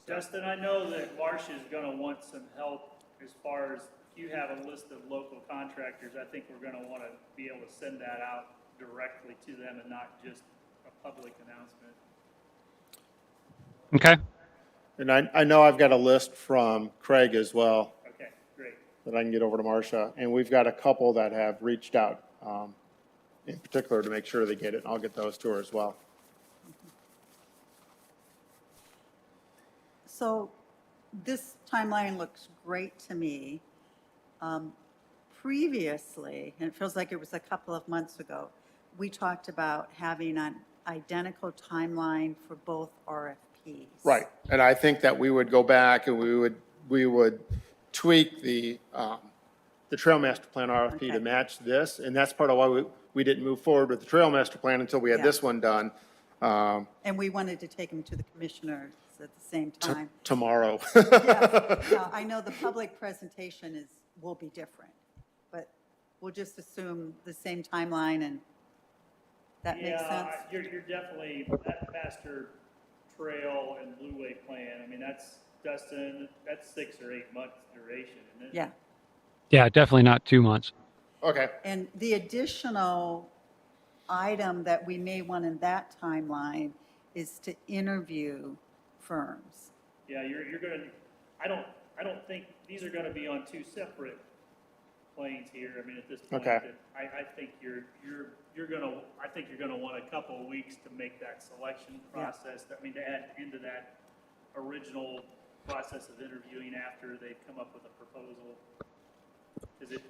Justin, I know that Marcia's gonna want some help as far as, if you have a list of local contractors, I think we're gonna wanna be able to send that out directly to them and not just a public announcement. Okay. And I know I've got a list from Craig as well Okay, great. that I can get over to Marcia. And we've got a couple that have reached out, in particular to make sure they get it. I'll get those to her as well. so this timeline looks great to me. Previously, and it feels like it was a couple of months ago, we talked about having identical timeline for both RFPs. Right, and I think that we would go back and we would tweak the Trail Master Plan RFP to Okay. match this, and that's part of why we didn't move forward with the Trail Master Plan until we had Yeah. this one done And we wanted to take them to the commissioners at the same time. tomorrow. Yes. Now, I know the public presentation will be different, but we'll just assume the same timeline, and that makes sense? You're definitely, that master trail and Blue Way plan, I mean, that's, Dustin, that's 6 or 8 months duration, isn't it? Yeah. Yeah, definitely not 2 months. Okay, And the additional item that we may want in that timeline is to interview firms. Yeah, you're gonna, I don't think, these are gonna be on 2 separate planes here, I mean, at this point. Okay. I think you're gonna want a couple of weeks to make that selection Yeah. process, I mean, to add into that original process of interviewing after they've come up with a proposal. Is it,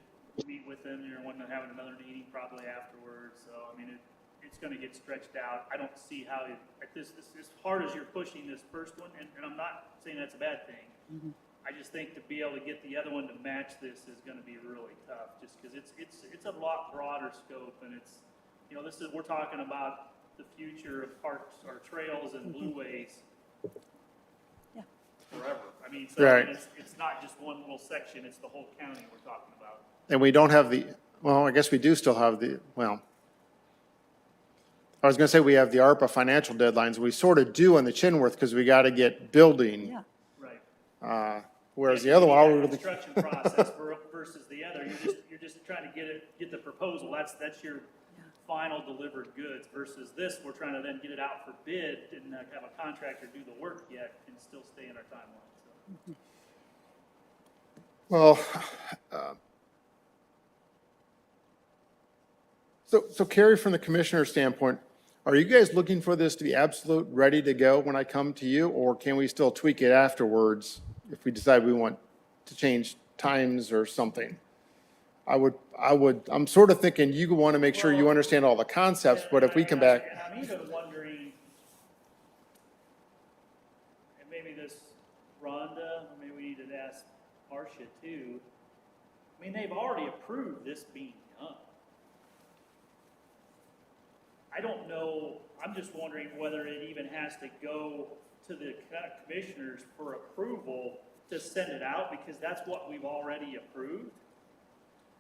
meet with them, you're wanting to have another meeting probably afterwards, so, I mean, it's gonna get stretched out. I don't see how, at this, as hard as you're pushing this first one, and I'm not saying that's a bad thing. I just think to be able to get the other one to match this is gonna be really tough, just because it's a lot broader scope, and it's, you know, this is, we're talking about the future of parks or trails and blueways Yeah. forever. I mean, so Right. it's not just one little section, it's the whole county we're talking about. and we don't have well, I guess we do still have I was gonna say we have the ARPA financial deadlines. We sort of do on the Chinworth because we got to get building. Yeah. Right. Whereas the Yeah, other one, all we that really, construction process versus the other, you're just trying to get the proposal, that's your final delivered goods, versus this, we're trying to then get it out for bid and have a contractor do the work yet and still stay in our timeline, so. well, so Carrie, from the commissioner's standpoint, are you guys looking for this to be absolute ready to go when I come to you, or can we still tweak it afterwards if we decide we want to change times or something? I'm sort of thinking you want to make sure you understand all the concepts, but if we come back, And I'm even wondering, and maybe this Rhonda, maybe we need to ask Marcia too. I mean, they've already approved this being done. I don't know, I'm just wondering whether it even has to go to the commissioners for approval to send it out, because that's what we've already approved.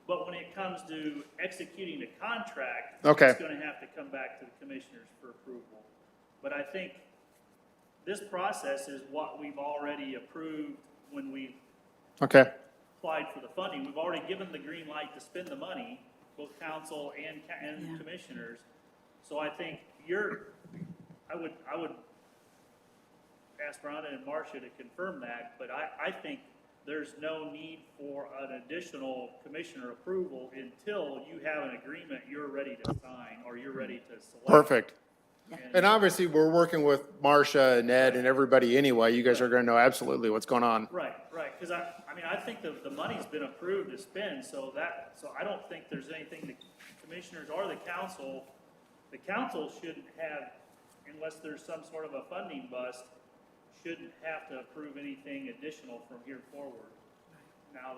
But when it comes to executing the contract, Okay. it's gonna have to come back to the commissioners for approval. But I think this process is what we've already approved when we okay, applied for the funding. We've already given the green light to spend the money, both council and Yeah. commissioners. So I think I would ask Rhonda and Marcia to confirm that, but I think there's no need for an additional commissioner approval until you have an agreement you're ready to sign or you're ready to select. perfect. And obviously, we're working with Marcia and Ed and everybody anyway. You guys are going to know absolutely what's going on. Right, because I mean, I think the money's been approved to spend, so I don't think there's anything the commissioners or the council shouldn't have, unless there's some sort of a funding bust, shouldn't have to approve anything additional from here forward. Now,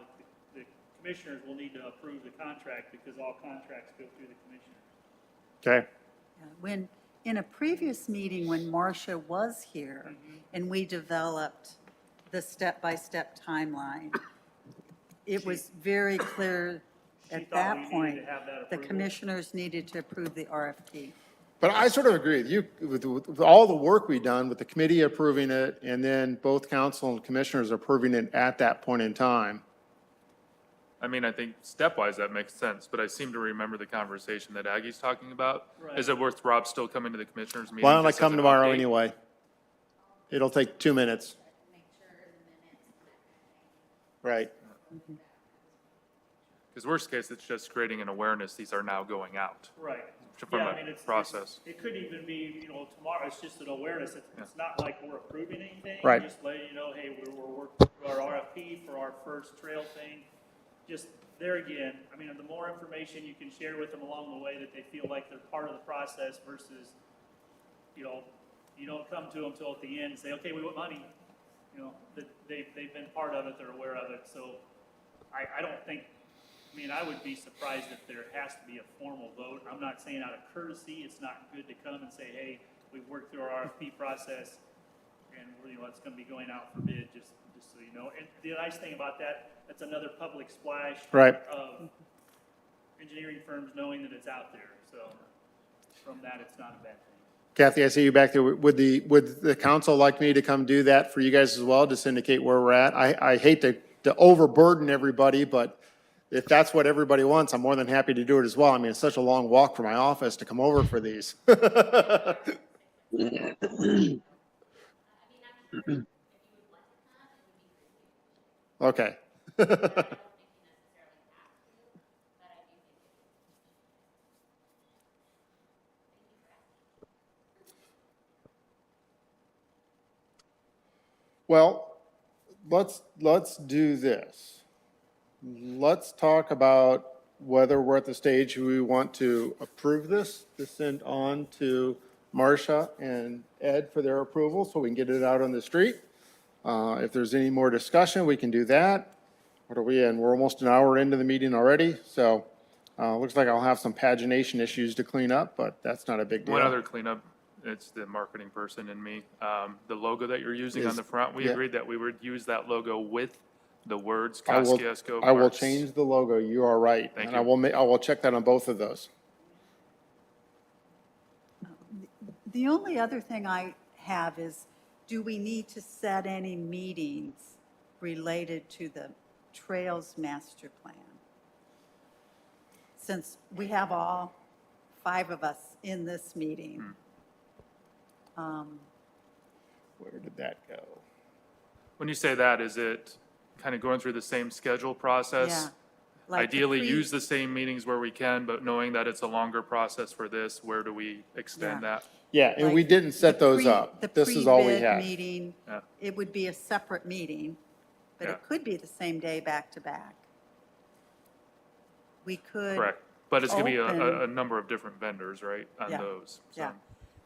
the commissioners will need to approve the contract because all contracts go through the commissioners. Okay, When, in a previous meeting, when Marcia was here, and we developed the step-by-step timeline, it was very clear She at thought we that needed point, to have that the approval. commissioners needed to approve the RFP. but I sort of agree with you, with all the work we've done, with the committee approving it, and then both council and commissioners approving it at that point in time. I mean, I think stepwise that makes sense, but I seem to remember the conversation that Aggie's talking about. Is Right. it worth Rob still coming to the commissioners meeting? Why don't I just as come an tomorrow update? anyway? It'll take 2 minutes. Make sure the minutes and that kind of thing. Right. Because worst case, it's just creating an awareness, these are now going out Right. from Yeah, I a mean, process. it could even be, tomorrow, it's just an awareness, it's not like we're approving anything. Right. Just letting you know, hey, we're working through our RFP for our first trail thing. Just, there again, I mean, the more information you can share with them along the way that they feel like they're part of the process versus you know, you don't come to them till at the end and say, okay, we want money. You know, that they've been part of it, they're aware of it, so I don't think, I mean, I would be surprised if there has to be a formal vote. I'm not saying out of courtesy, it's not good to come and say, hey, we've worked through our RFP process, and you know, it's gonna be going out for bid, just so you know. And the nice thing about that, that's another public splash Right. of engineering firms knowing that it's out there, so from that, it's not a bad thing. Kathy, I see you back there. Would the council like me to come do that for you guys as well, just indicate where we're at? I hate to overburden everybody, but if that's what everybody wants, I'm more than happy to do it as well. I mean, it's such a long walk from my office to come over for these. Okay. Well, let's do this. Let's talk about whether we're at the stage we want to approve this, to send on to Marcia and Ed for their approval so we can get it out on the street. If there's any more discussion, we can do that. What are we in? We're almost an hour into the meeting already, so looks like I'll have some pagination issues to clean up, but that's not a big deal. One other cleanup, it's the marketing person in me. The logo that you're using on Is- the front, we yeah. agreed that we would use that logo with the words I will- Kosciuszko I will Parks. change the logo, you are right. Thank And I you. will I will check that on both of those. The only other thing I have is, do we need to set any meetings related to the Trails Master Plan? Since we have all 5 of us in this meeting. Where did that go? When you say that, is it kind of going through the same schedule process? Yeah. like the Ideally, pre- use the same meetings where we can, but knowing that it's a longer process for this, where do we extend Yeah. that? Yeah, and we like didn't set the those pre- up. the This is all we pre-bid have. meeting, Yeah. it would be a separate meeting, but Yeah. it could be the same day back to back. We could. Correct. But it's going to be a open- number of different vendors, right, on Yeah. those? So, Yeah.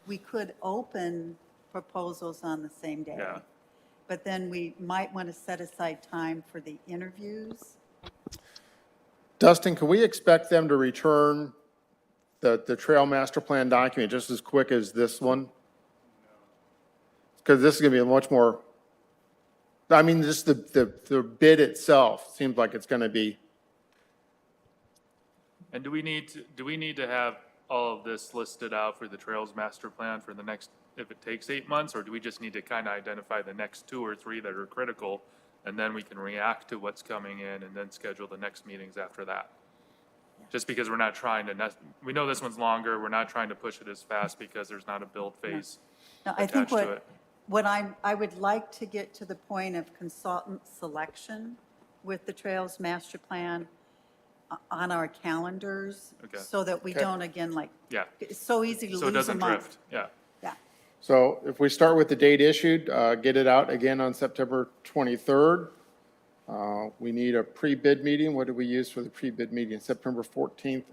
We could open proposals on the same day. Yeah. But then we might want to set aside time for the interviews. Dustin, can we expect them to return the Trail Master Plan document just as quick as this one? Because this is going to be a much more, I mean, just the bid itself seems like it's going to be, And do we need to have all of this listed out for the Trails Master Plan for the next, if it takes 8 months, or do we just need to kind of identify the next 2 or 3 that are critical, and then we can react to what's coming in and then schedule the next meetings after that? Just because we're not trying to, we know this one's longer, we're not trying to push it as fast because there's not a build phase Now, I think attached to it. what I would like to get to the point of consultant selection with the Trails Master Plan on our calendars. Okay. So that we Okay. don't, again, like, Yeah, it's so easy to so it lose a doesn't month. drift, yeah. Yeah. so if we start with the date issued, get it out again on September 23rd. We need a pre-bid meeting. What do we use for the pre-bid meeting? September 14th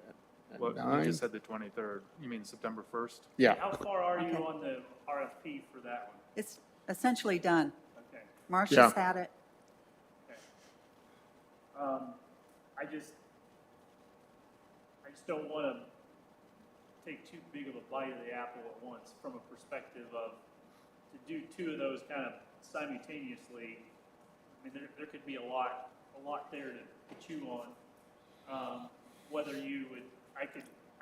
at What, you 9? just said the 23rd, you mean September 1st? Yeah. How far are you Okay. on the RFP for that one? It's essentially done. Okay. Marcia's Yeah. had it. I just don't want to take too big of a bite of the apple at once from a perspective of, to do 2 of those kind of simultaneously. I mean, there could be a lot there to chew on. Whether you would, I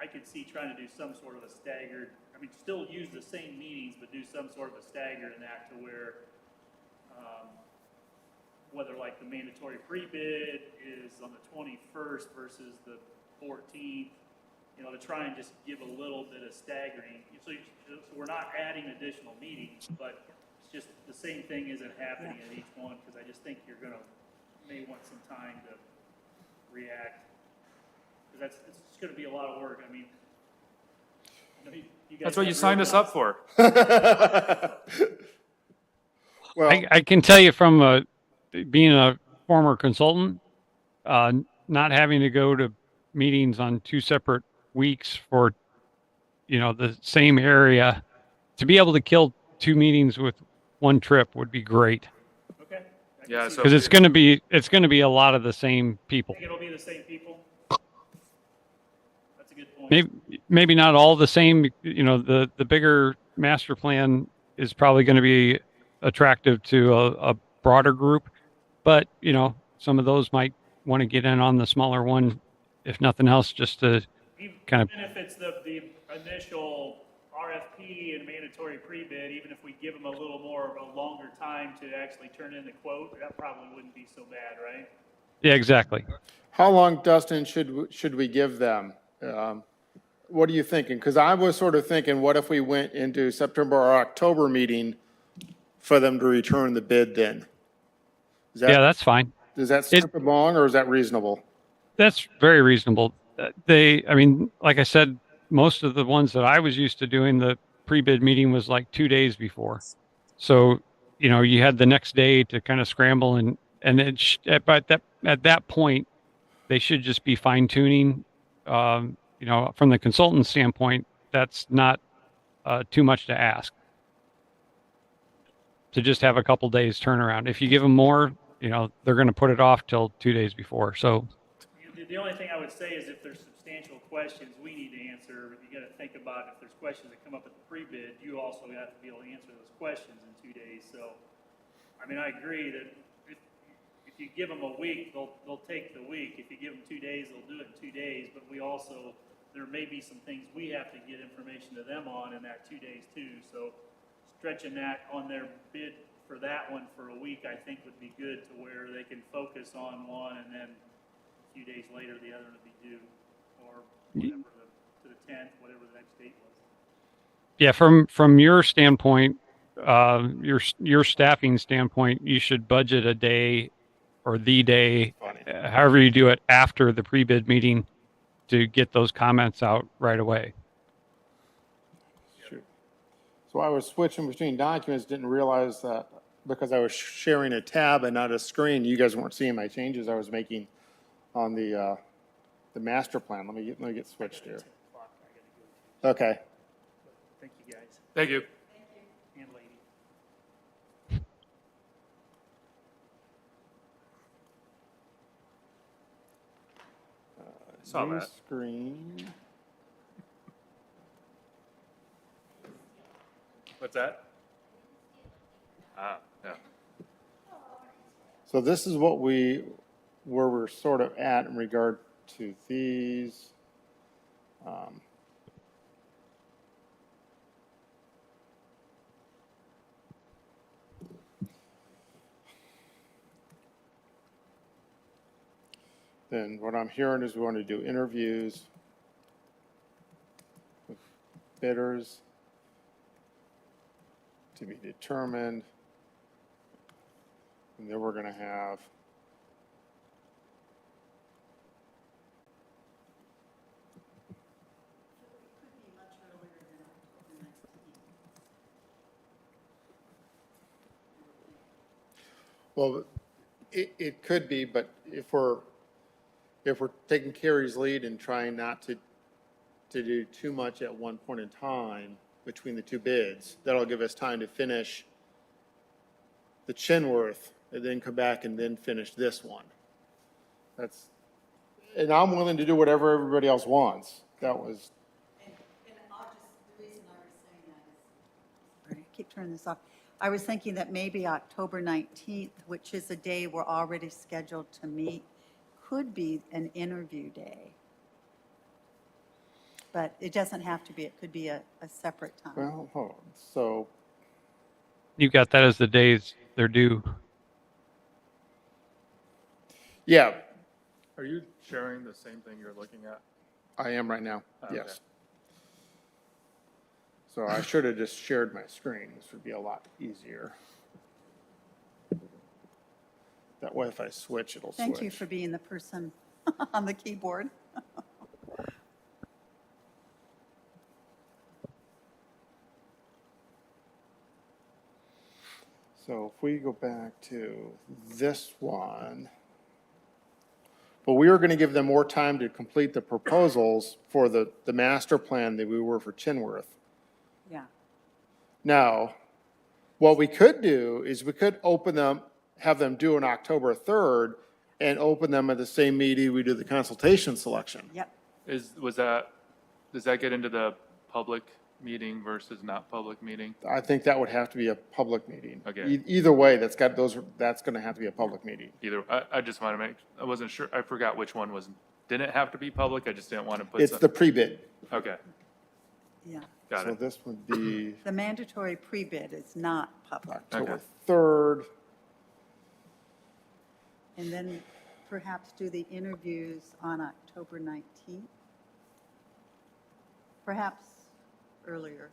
could see trying to do some sort of a staggered, I mean, still use the same meetings, but do some sort of a stagger in that to where, whether like the mandatory pre-bid is on the 21st versus the 14th, you know, to try and just give a little bit of staggering. So we're not adding additional meetings, but it's just the same thing isn't happening at each one, because I just think you're may want some time to react. Because it's gonna be a lot of work. I mean, you know, you guys That's what you have signed real us up for. Well, I can tell you from being a former consultant, not having to go to meetings on 2 separate weeks for, the same area to be able to kill 2 meetings with 1 trip would be great. Okay. I can Yeah, see so- that. Because it's going to be a lot of the same people. Think it'll be the same people? That's a good point. Maybe not all the same. You know, the bigger master plan is probably going to be attractive to a broader group, but you know, some of those might want to get in on the smaller one, if nothing else, just to kind of. Even if it's the initial RFP and mandatory pre-bid, even if we give them a little more of a longer time to actually turn in the quote, that probably wouldn't be so bad, right? Yeah, exactly. How long, Dustin, should we give them? What are you thinking? Because I was sort of thinking, what if we went into September or October meeting for them to return the bid then? Is Yeah, that's fine. Does that strip it long, or is that reasonable? That's very reasonable. I mean, like I said, most of the ones that I was used to doing, the pre-bid meeting was like 2 days before. So, you know, you had the next day to kind of scramble and at that point, they should just be fine tuning. You know, from the consultant standpoint, that's not too much to ask. To just have a couple days turnaround. If you give them more, you know, they're going to put it off till 2 days before. So The only thing I would say is if there's substantial questions we need to answer, you gotta think about if there's questions that come up at the pre-bid, you also have to be able to answer those questions in 2 days, so. I mean, I agree that if you give them a week, they'll take the week. If you give them 2 days, they'll do it in 2 days, but we also, there may be some things we have to get information to them on in that 2 days too, so stretching that on their bid for that one for a week, I think would be good to where they can focus on one and then a few days later, the other would be due, or whatever, to the 10th, whatever the next date was. yeah, from your standpoint, your staffing standpoint, you should budget a day or the day, however you do it, after the pre-bid meeting to get those comments out right away. Shoot. So I was switching between documents, didn't realize that because I was sharing a tab and not a screen, you guys weren't seeing my changes I was making on the master plan. Let me get switched here. 10 o'clock, I gotta go to. Okay. Thank you, guys, Thank you. and lady. Saw New that. Screen. What's that? Ah, yeah. So this is what where we're sort of at in regard to these. Then what I'm hearing is we want to do interviews with bidders to be determined. And then we're going to have well, it could be, but if we're taking Carrie's lead and trying not to do too much at one point in time between the two bids, that'll give us time to finish the Chinworth and then come back and then finish this one. And I'm willing to do whatever everybody else wants. That was, And I'll just, the reason I was saying that is, sorry, I keep turning this off. I was thinking that maybe October 19th, which is a day we're already scheduled to meet, could be an interview day. But it doesn't have to be, it could be a separate time. well, hold on. So, You got that as the days they're due. yeah, Are you sharing the same thing you're looking at? I am right now, Okay. yes. So I should have just shared my screen. This would be a lot easier. That way if I switch, it'll switch. Thank you for being the person on the keyboard. So if we go back to this one, but we were going to give them more time to complete the proposals for the master plan than we were for Chinworth. Yeah. Now, what we could do is we could open them, have them do on October 3rd and open them at the same meeting we do the consultation selection. Yep. does that get into the public meeting versus not public meeting? I think that would have to be a public meeting. Okay. Either way, that's going to have to be a public meeting. Either, I just want to I wasn't sure, I forgot which one didn't have to be public, I just didn't want to put It's some. the pre-bid. Okay, Yeah. got So it. this would be The mandatory pre-bid is not public. October 3rd. And then perhaps do the interviews on October 19th? Perhaps earlier.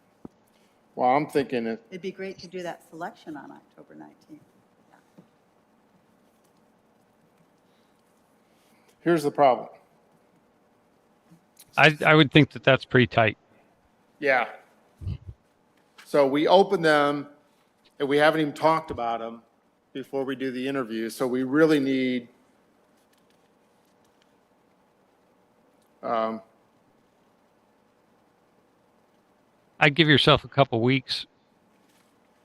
Well, I'm thinking it, It'd be great to do that selection on October 19th. here's the problem. I would think that that's pretty tight. Yeah. So we open them and we haven't even talked about them before we do the interview. So we really need I'd give yourself a couple weeks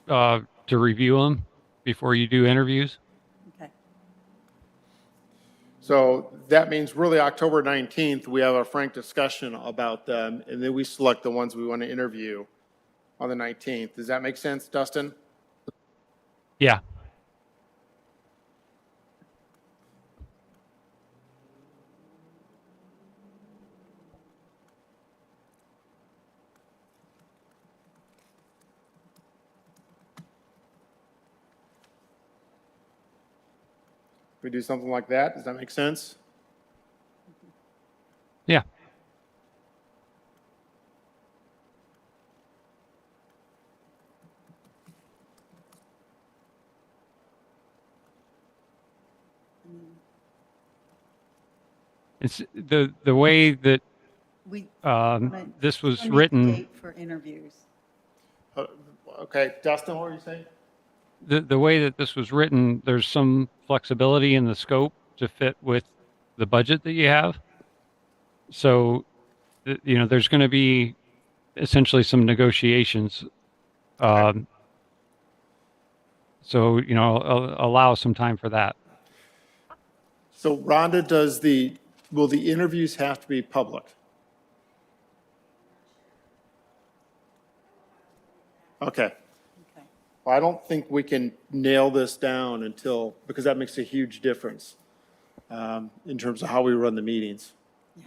to review them before you do interviews. Okay. so that means really October 19th, we have a frank discussion about them and then we select the ones we want to interview on the 19th. Does that make sense, Dustin? Yeah. We do something like that? Does that make sense? Yeah. It's the way that We. this was still need a written. Date for interviews. Okay, Dustin, what were you saying? The way that this was written, there's some flexibility in the scope to fit with the budget that you have. So, there's going to be essentially some negotiations. So, allow some time for that. So Rhonda, will the interviews have to be public? Okay. Okay. Well, I don't think we can nail this down because that makes a huge difference in terms of how we run the meetings. Yeah.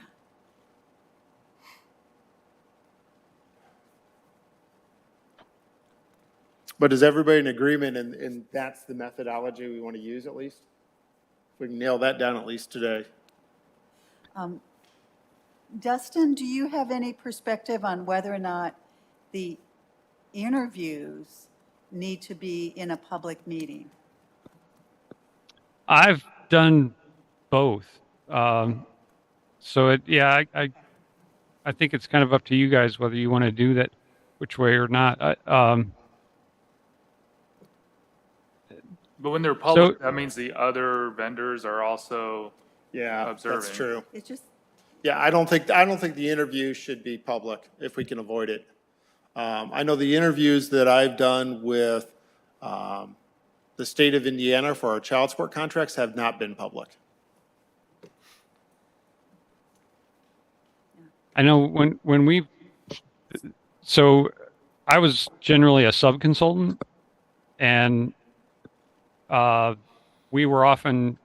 But is everybody in agreement and that's the methodology we want to use at least? If we can nail that down at least today. Dustin, do you have any perspective on whether or not the interviews need to be in a public meeting? I've done both. So I think it's kind of up to you guys whether you want to do that, which way or not. But when they're public, that means the other vendors are also, Yeah, Observing. that's true. It's just, Yeah, I don't think the interview should be public if we can avoid it. I know the interviews that I've done with the state of Indiana for our child support contracts have not been public. I know so I was generally a sub-consultant, and we were often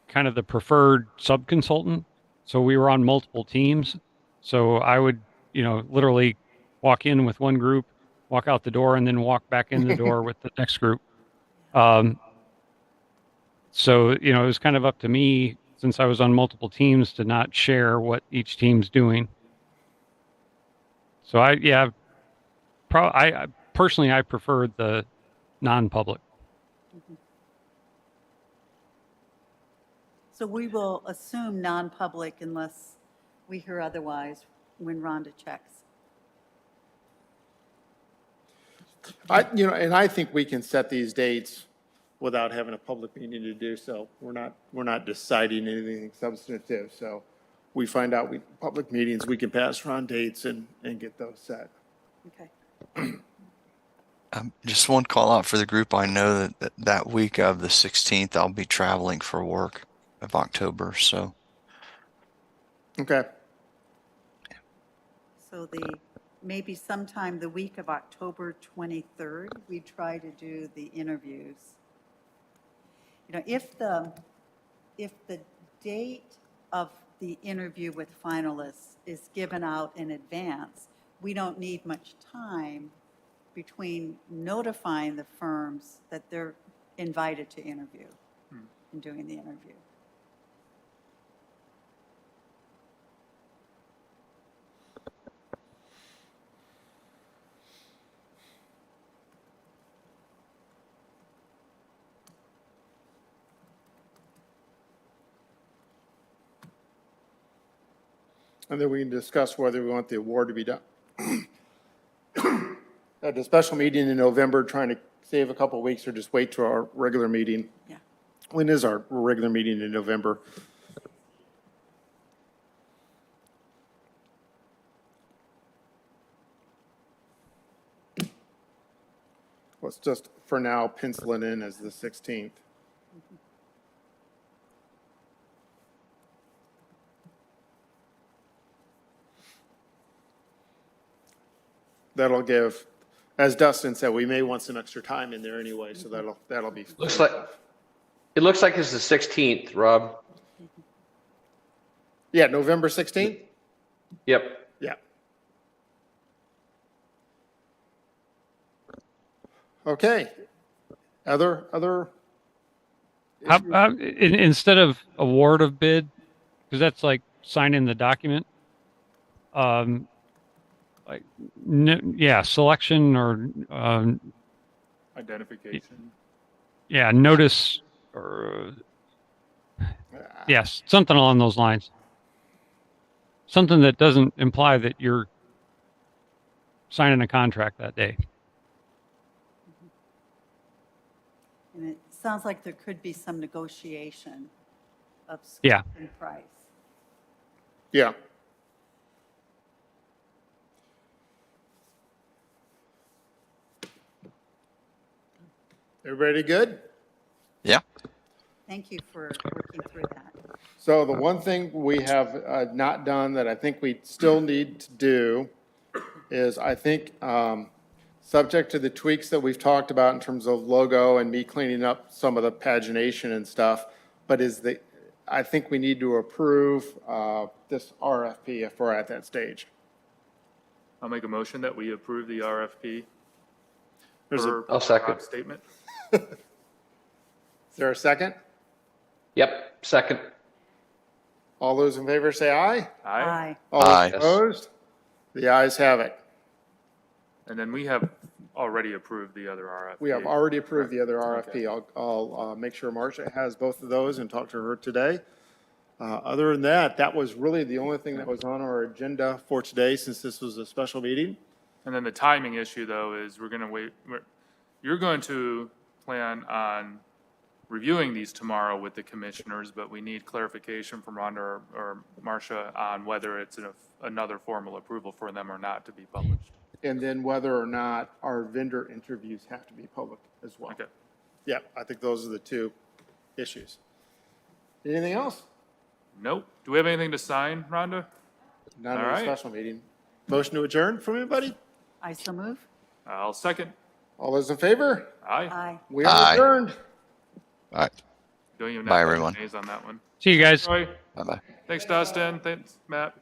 kind of the preferred sub-consultant. So we were on multiple teams. So I would, literally walk in with one group, walk out the door, and then walk back in the door with the next group. So, it was kind of up to me, since I was on multiple teams, to not share what each team's doing. So I personally, I preferred the non-public. so we will assume non-public unless we hear otherwise when Rhonda checks. And I think we can set these dates without having a public meeting to do so. We're not deciding anything substantive. So we find out public meetings, we can pass around dates and get those set. Okay. Just one call out for the group. I know that week of the 16th, I'll be traveling for work of October. So Okay. So maybe sometime the week of October 23rd, we try to do the interviews. You know, if the date of the interview with finalists is given out in advance, we don't need much time between notifying the firms that they're invited to interview and doing the interview. And then we can discuss whether we want the award to be done. At a special meeting in November, trying to save a couple of weeks, or just wait to our regular meeting. Yeah. When is our regular meeting in November? Let's just, for now, pencil it in as the 16th. That'll give, as Dustin said, we may want some extra time in there anyway, so that'll be. It looks like it's the 16th, Rob. Yeah, November 16th? Yep. Yeah. Okay. Other, Instead of award of bid, because that's like signing the document. Selection or Identification. notice or yes, something along those lines. Something that doesn't imply that you're signing a contract that day. And it sounds like there could be some negotiation of scope Yeah. and price. yeah. Everybody good? yeah, Thank you for working through that. So the one thing we have not done that I think we still need to do is, I think, subject to the tweaks that we've talked about in terms of logo and me cleaning up some of the pagination and stuff, but I think we need to approve this RFP if we're at that stage. I'll make a motion that we approve the RFP. There's a- per I'll second. Rob's statement. Is there a second? Yep. Second. All those in favor say aye. Aye. All Aye. those opposed? The ayes have it. And then we have already approved the other RFP. We have already approved the other Okay. RFP. I'll make sure Marcia has both of those and talk to her today. Other than that, that was really the only thing that was on our agenda for today, since this was a special meeting. And then the timing issue, though, is we're going to wait. You're going to plan on reviewing these tomorrow with the commissioners, but we need clarification from Rhonda or Marcia on whether it's another formal approval for them or not to be published. And then whether or not our vendor interviews have to be public as well. Okay. Yeah, I think those are the two issues. Anything else? Nope. Do we have anything to sign, Rhonda? Not in All a right. special meeting. Motion to adjourn from anybody? I so move. I'll second. All those in favor? Aye. Aye. We are Aye. adjourned. all right, Don't even Bye, have everyone. nays on that one. See you guys. Troy, bye bye. thanks, Dustin. Thanks, Matt.